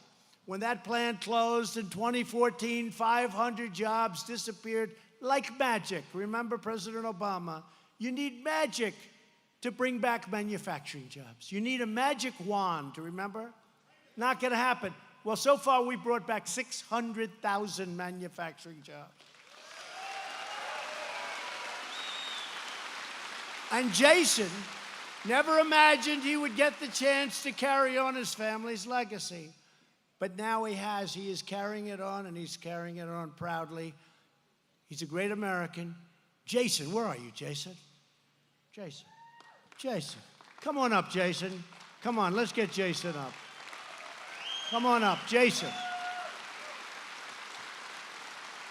When that plant closed in 2014, 500 jobs disappeared like magic. Remember President Obama? You need magic to bring back manufacturing jobs. You need a magic wand, remember? Not going to happen. Well, so far we brought back 600,000 manufacturing jobs. And Jason never imagined he would get the chance to carry on his family's legacy. But now he has. He is carrying it on, and he's carrying it on proudly. He's a great American. Jason, where are you, Jason? Jason. Jason. Come on up, Jason. Come on, let's get Jason up. Come on up, Jason.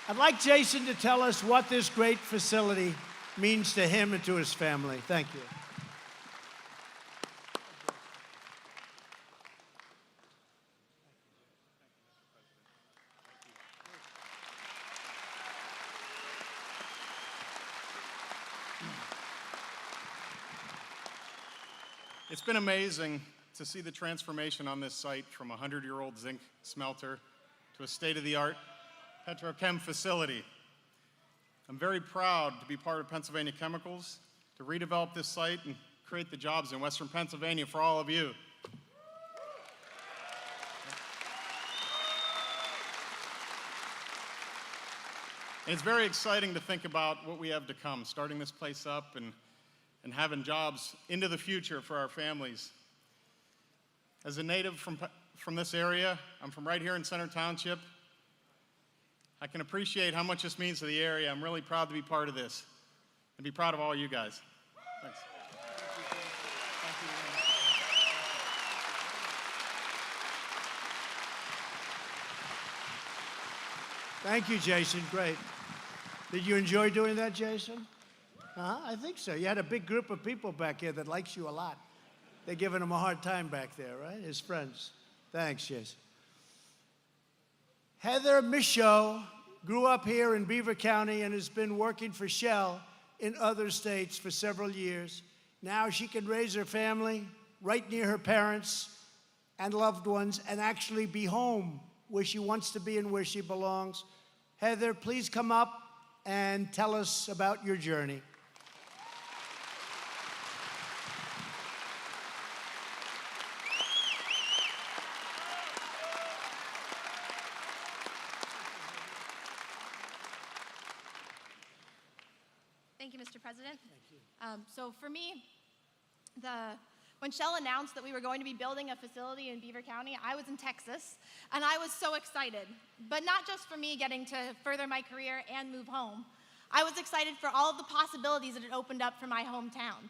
I'd like Jason to tell us what this great facility means to him and to his family. Thank you. It's been amazing to see the transformation on this site from a 100-year-old zinc smelter to a state-of-the-art petrochem facility. I'm very proud to be part of Pennsylvania Chemicals, to redevelop this site and create the jobs in Western Pennsylvania for all of you. And it's very exciting to think about what we have to come, starting this place up and having jobs into the future for our families. As a native from this area, I'm from right here in Center Township. I can appreciate how much this means to the area. I'm really proud to be part of this and be proud of all you guys. Thanks. Thank you, Jason. Great. Did you enjoy doing that, Jason? I think so. You had a big group of people back here that likes you a lot. They're giving him a hard time back there, right? His friends. Thanks, Jason. Heather Michaud grew up here in Beaver County and has been working for Shell in other states for several years. Now she can raise her family right near her parents and loved ones and actually be home where she wants to be and where she belongs. Heather, please come up and tell us about your journey. Thank you, Mr. President. Thank you. So for me, when Shell announced that we were going to be building a facility in Beaver County, I was in Texas, and I was so excited. But not just for me getting to further my career and move home. I was excited for all of the possibilities that it opened up for my hometown.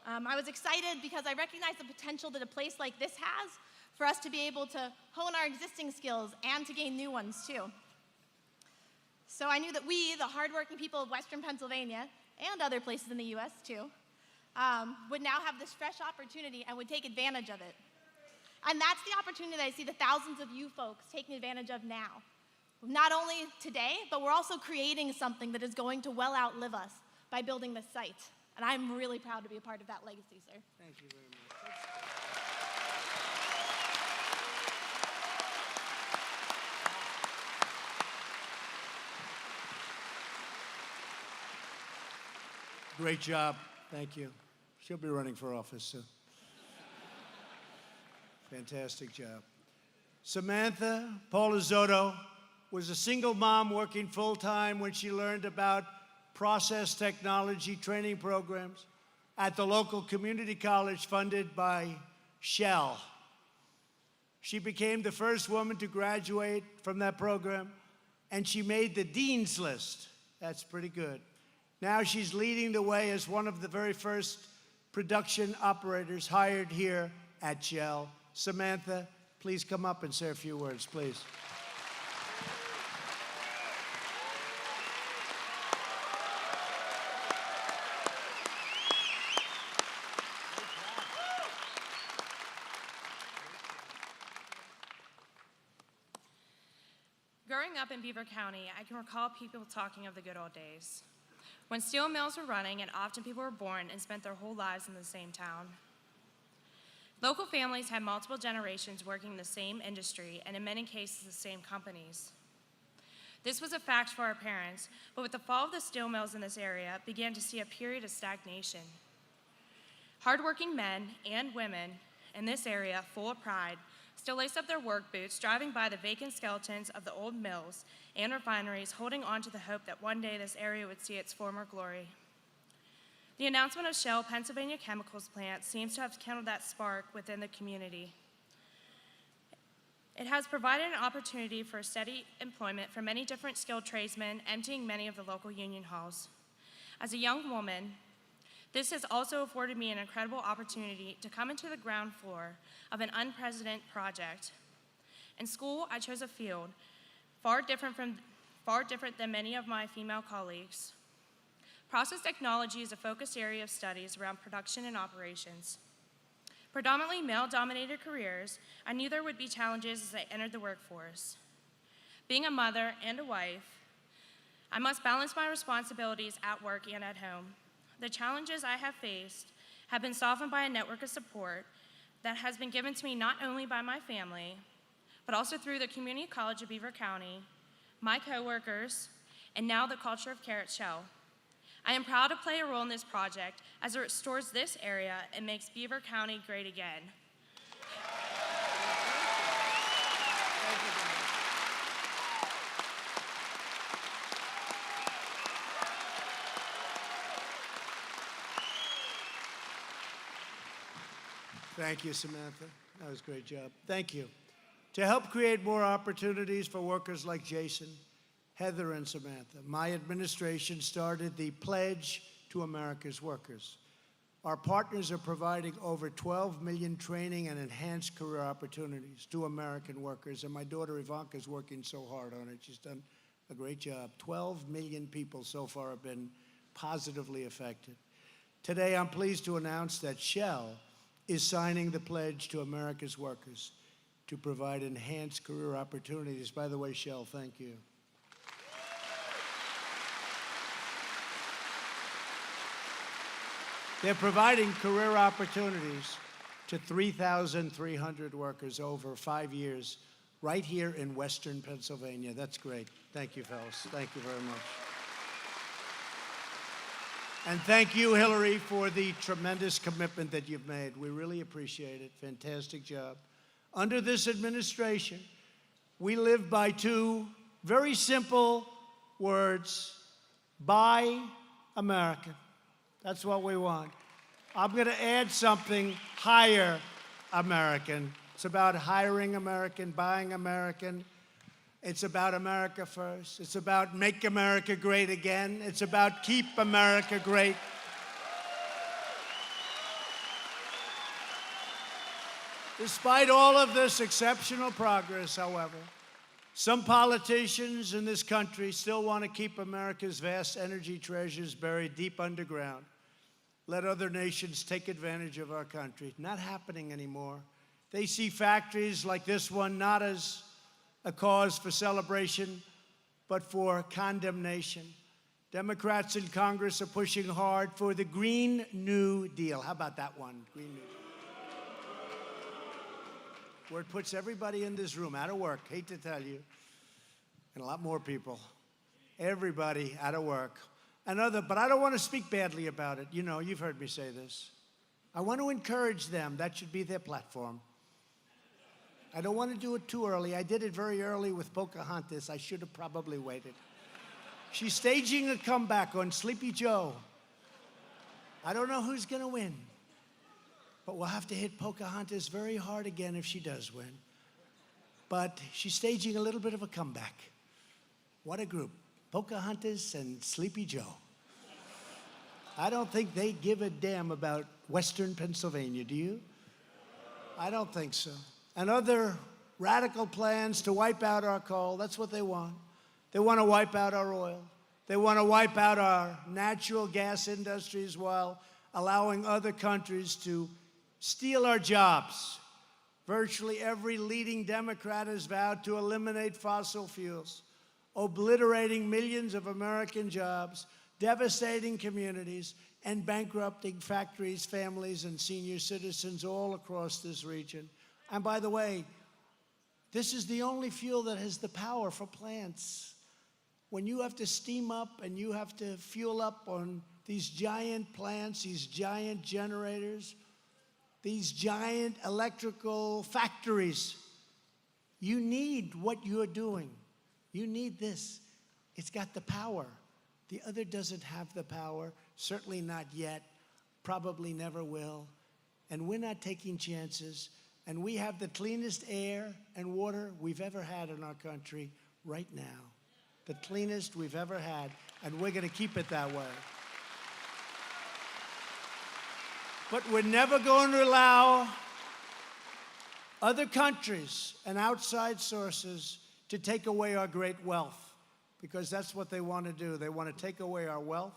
I was excited because I recognized the potential that a place like this has for us to be able to hone our existing skills and to gain new ones, too. So I knew that we, the hardworking people of Western Pennsylvania, and other places in the U.S. too, would now have this fresh opportunity and would take advantage of it. And that's the opportunity that I see the thousands of you folks taking advantage of now. Not only today, but we're also creating something that is going to well outlive us by building this site. And I'm really proud to be a part of that legacy, sir. Thank you very much. Great job. Thank you. She'll be running for office soon. Fantastic job. Samantha Paulizotto was a single mom working full-time when she learned about process technology training programs at the local community college funded by Shell. She became the first woman to graduate from that program, and she made the dean's list. That's pretty good. Now she's leading the way as one of the very first production operators hired here at Shell. Samantha, please come up and say a few words, please. Growing up in Beaver County, I can recall people talking of the good old days, when steel mills were running and often people were born and spent their whole lives in the same town. Local families had multiple generations working in the same industry and in many cases the same companies. This was a fact for our parents, but with the fall of the steel mills in this area, began to see a period of stagnation. Hardworking men and women in this area, full of pride, still lace up their work boots, driving by the vacant skeletons of the old mills and refineries, holding on to the hope that one day this area would see its former glory. The announcement of Shell Pennsylvania Chemicals plant seems to have kindled that spark within the community. It has provided an opportunity for steady employment for many different skilled tradesmen, emptying many of the local union halls. As a young woman, this has also afforded me an incredible opportunity to come into the ground floor of an unprecedented project. In school, I chose a field far different than many of my female colleagues. Process technology is a focused area of studies around production and operations. Predominantly male-dominated careers, I knew there would be challenges as I entered the workforce. Being a mother and a wife, I must balance my responsibilities at work and at home. The challenges I have faced have been softened by a network of support that has been given to me not only by my family, but also through the Community College of Beaver County, my coworkers, and now the culture of care at Shell. I am proud to play a role in this project as it restores this area and makes Beaver County great again. Thank you, Samantha. That was a great job. Thank you. To help create more opportunities for workers like Jason, Heather, and Samantha, my administration started the Pledge to America's Workers. Our partners are providing over 12 million training and enhanced career opportunities to American workers, and my daughter Ivanka is working so hard on it. She's done a great job. 12 million people so far have been positively affected. Today, I'm pleased to announce that Shell is signing the Pledge to America's Workers to provide enhanced career opportunities. By the way, Shell, thank you. They're providing career opportunities to 3,300 workers over 5 years right here in Western Pennsylvania. That's great. Thank you, fellas. Thank you very much. And thank you, Hillary, for the tremendous commitment that you've made. We really appreciate it. Fantastic job. Under this administration, we live by two very simple words: Buy American. That's what we want. I'm going to add something: Hire American. It's about hiring American, buying American. It's about America first. It's about make America great again. It's about keep America great. Despite all of this exceptional progress, however, some politicians in this country still want to keep America's vast energy treasures buried deep underground. Let other nations take advantage of our country. Not happening anymore. They see factories like this one not as a cause for celebration, but for condemnation. Democrats in Congress are pushing hard for the Green New Deal. How about that one? Green New Deal. Where it puts everybody in this room out of work, hate to tell you, and a lot more people. Everybody out of work. But I don't want to speak badly about it. You know, you've heard me say this. I want to encourage them. That should be their platform. I don't want to do it too early. I did it very early with Pocahontas. I should have probably waited. She's staging a comeback on Sleepy Joe. I don't know who's going to win, but we'll have to hit Pocahontas very hard again if she does win. But she's staging a little bit of a comeback. What a group. Pocahontas and Sleepy Joe. I don't think they give a damn about Western Pennsylvania, do you? I don't think so. And other radical plans to wipe out our coal, that's what they want. They want to wipe out our oil. They want to wipe out our natural gas industries while allowing other countries to steal our jobs. Virtually every leading Democrat has vowed to eliminate fossil fuels, obliterating millions of American jobs, devastating communities, and bankrupting factories, families, and senior citizens all across this region. And by the way, this is the only fuel that has the power for plants. When you have to steam up and you have to fuel up on these giant plants, these giant generators, these giant electrical factories, you need what you're doing. You need this. It's got the power. The other doesn't have the power, certainly not yet, probably never will. And we're not taking chances. And we have the cleanest air and water we've ever had in our country right now. The cleanest we've ever had, and we're going to keep it that way. But we're never going to allow other countries and outside sources to take away our great wealth, because that's what they want to do. They want to take away our wealth,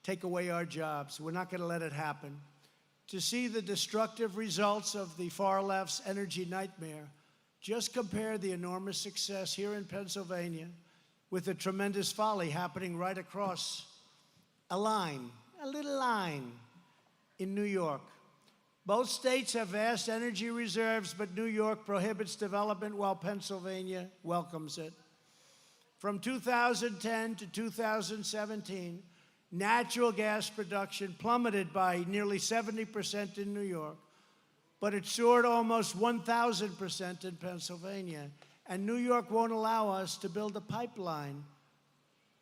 take away our jobs. We're not going to let it happen. To see the destructive results of the far left's energy nightmare, just compare the enormous success here in Pennsylvania with the tremendous folly happening right across a line, a little line in New York. Both states have vast energy reserves, but New York prohibits development while Pennsylvania welcomes it. From 2010 to 2017, natural gas production plummeted by nearly 70% in New York, but it soared almost 1,000% in Pennsylvania. And New York won't allow us to build a pipeline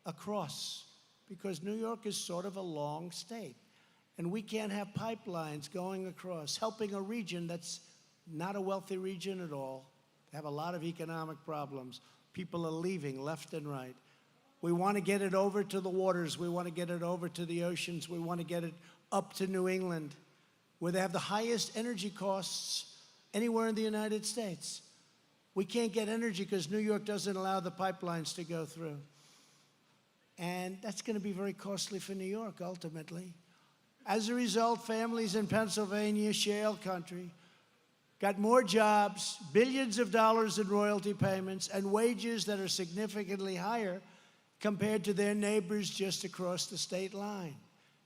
across, because New York is sort of a long state. And we can't have pipelines going across, helping a region that's not a wealthy region at all. They have a lot of economic problems. People are leaving left and right. We want to get it over to the waters. We want to get it over to the oceans. We want to get it up to New England, where they have the highest energy costs anywhere in the United States. We can't get energy because New York doesn't allow the pipelines to go through. And that's going to be very costly for New York, ultimately. As a result, families in Pennsylvania, shale country, got more jobs, billions of dollars in royalty payments, and wages that are significantly higher compared to their neighbors just across the state line.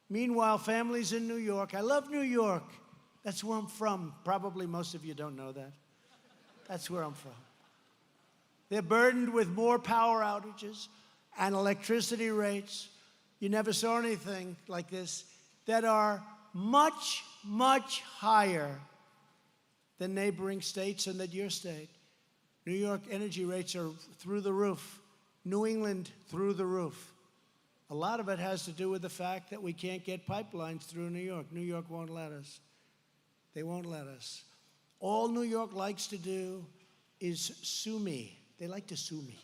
Meanwhile, families in New York, I love New York. That's where I'm from. Probably most of you don't know that. That's where I'm from. They're burdened with more power outages and electricity rates. You never saw anything like this, that are much, much higher than neighboring states and than your state. New York energy rates are through the roof. New England, through the roof. A lot of it has to do with the fact that we can't get pipelines through New York. New York won't let us. They won't let us. All New York likes to do is sue me. They like to sue me.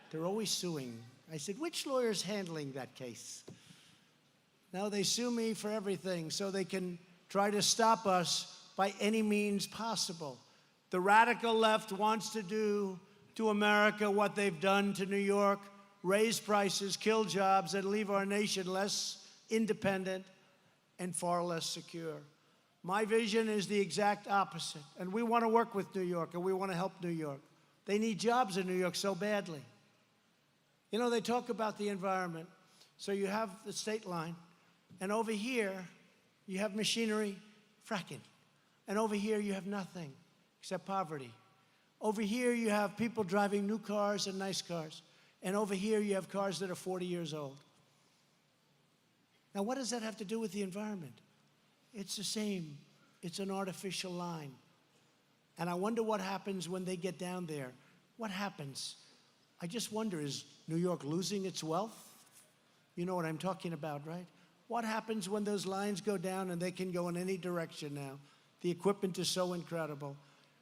They're always suing. I said, which lawyer's handling that case? No, they sue me for everything, so they can try to stop us by any means possible. The radical left wants to do to America what they've done to New York, raise prices, kill jobs, and leave our nation less independent and far less secure. My vision is the exact opposite, and we want to work with New York, and we want to help New York. They need jobs in New York so badly. You know, they talk about the environment. So you have the state line, and over here, you have machinery, fracking. And over here, you have nothing except poverty. Over here, you have people driving new cars and nice cars. And over here, you have cars that are 40 years old. Now, what does that have to do with the environment? It's the same. It's an artificial line. And I wonder what happens when they get down there. What happens? I just wonder, is New York losing its wealth? You know what I'm talking about, right? What happens when those lines go down and they can go in any direction now? The equipment is so incredible.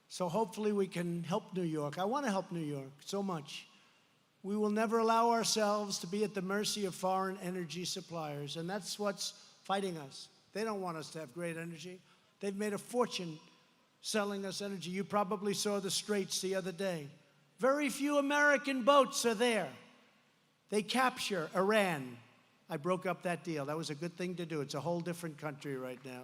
So hopefully we can help New York. I want to help New York so much. We will never allow ourselves to be at the mercy of foreign energy suppliers, and that's what's fighting us. They don't want us to have great energy. They've made a fortune selling us energy. You probably saw the Straits the other day. Very few American boats are there. They capture Iran. I broke up that deal. That was a good thing to do. It's a whole different country right now.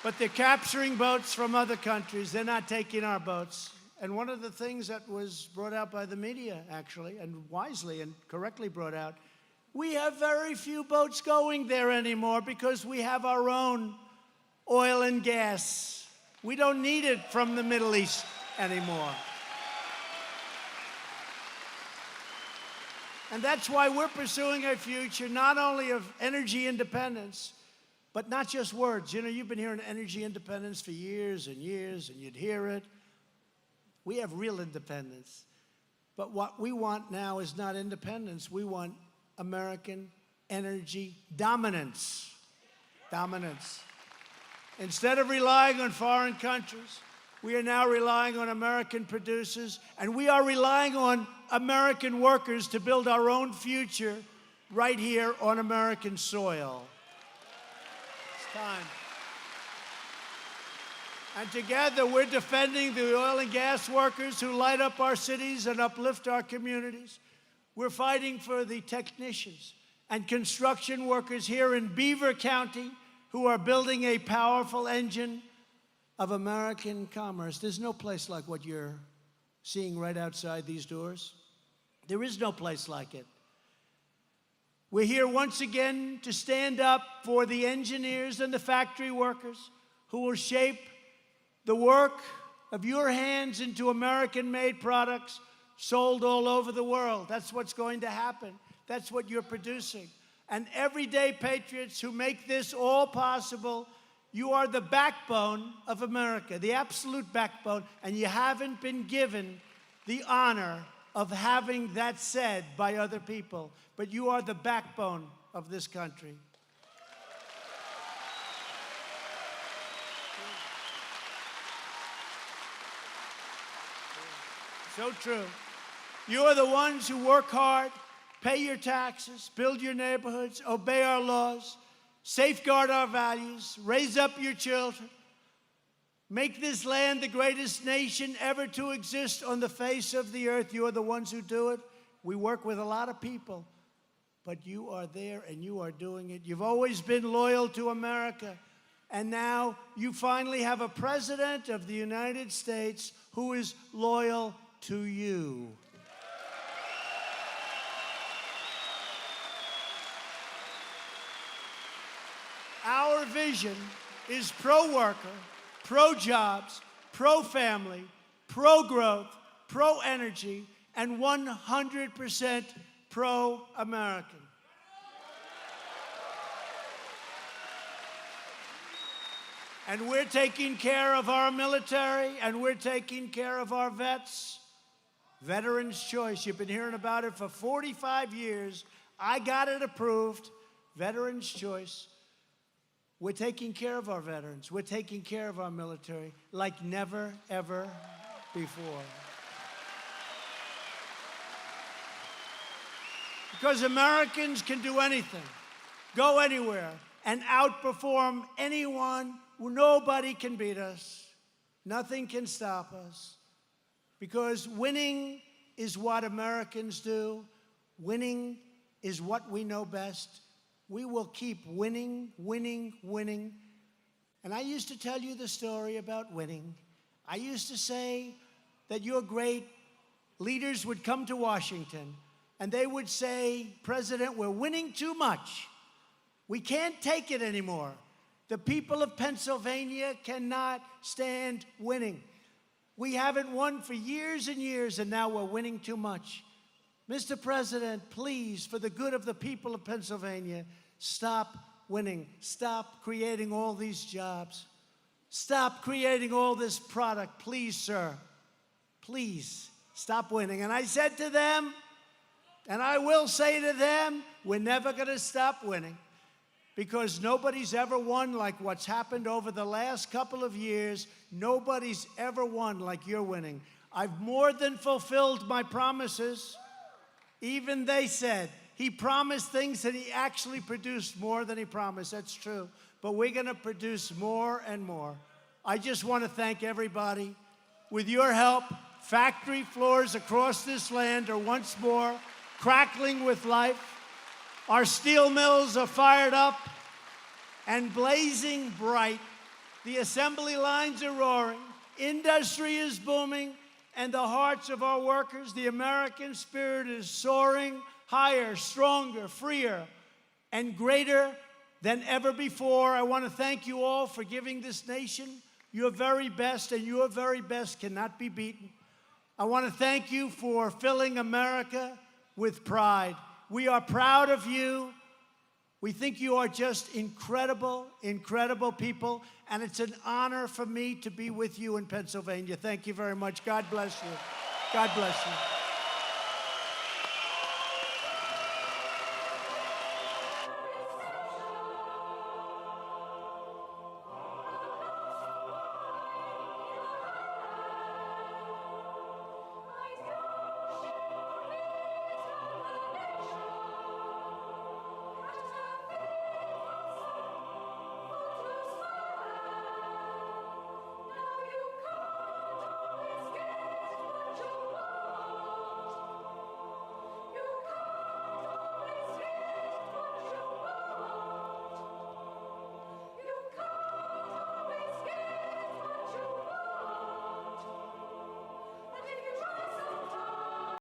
But they're capturing boats from other countries. They're not taking our boats. And one of the things that was brought out by the media, actually, and wisely and correctly brought out, we have very few boats going there anymore because we have our own oil and gas. We don't need it from the Middle East anymore. And that's why we're pursuing a future not only of energy independence, but not just words. You know, you've been hearing energy independence for years and years, and you'd hear it. We have real independence. But what we want now is not independence. We want American energy dominance. Dominance. Instead of relying on foreign countries, we are now relying on American producers, and we are relying on American workers to build our own future right here on American soil. It's time. And together, we're defending the oil and gas workers who light up our cities and uplift our communities. We're fighting for the technicians and construction workers here in Beaver County who are building a powerful engine of American commerce. There's no place like what you're seeing right outside these doors. There is no place like it. We're here once again to stand up for the engineers and the factory workers who will shape the work of your hands into American-made products sold all over the world. That's what's going to happen. That's what you're producing. And everyday patriots who make this all possible, you are the backbone of America, the absolute backbone, and you haven't been given the honor of having that said by other people, but you are the backbone of this country. So true. You are the ones who work hard, pay your taxes, build your neighborhoods, obey our laws, safeguard our values, raise up your children, make this land the greatest nation ever to exist on the face of the earth. You are the ones who do it. We work with a lot of people, but you are there and you are doing it. You've always been loyal to America, and now you finally have a president of the United States who is loyal to you. Our vision is pro-worker, pro-jobs, pro-family, pro-growth, pro-energy, and 100% pro-American. And we're taking care of our military, and we're taking care of our vets. Veterans' Choice, you've been hearing about it for 45 years. I got it approved. Veterans' Choice. We're taking care of our veterans. We're taking care of our military like never, ever before. Because Americans can do anything, go anywhere, and outperform anyone. Nobody can beat us. Nothing can stop us. Because winning is what Americans do. Winning is what we know best. We will keep winning, winning, winning. And I used to tell you the story about winning. I used to say that your great leaders would come to Washington and they would say, President, we're winning too much. We can't take it anymore. The people of Pennsylvania cannot stand winning. We haven't won for years and years, and now we're winning too much. Mr. President, please, for the good of the people of Pennsylvania, stop winning. Stop creating all these jobs. Stop creating all this product. Please, sir. Please, stop winning. And I said to them, and I will say to them, we're never going to stop winning. Because nobody's ever won like what's happened over the last couple of years. Nobody's ever won like you're winning. I've more than fulfilled my promises. Even they said, he promised things and he actually produced more than he promised. That's true. But we're going to produce more and more. I just want to thank everybody. With your help, factory floors across this land are once more crackling with life. Our steel mills are fired up and blazing bright. The assembly lines are roaring. Industry is booming. and the hearts of our workers. The American spirit is soaring higher, stronger, freer, and greater than ever before. I want to thank you all for giving this nation your very best, and your very best cannot be beaten. I want to thank you for filling America with pride. We are proud of you. We think you are just incredible, incredible people, and it's an honor for me to be with you in Pennsylvania. Thank you very much. God bless you. God bless you.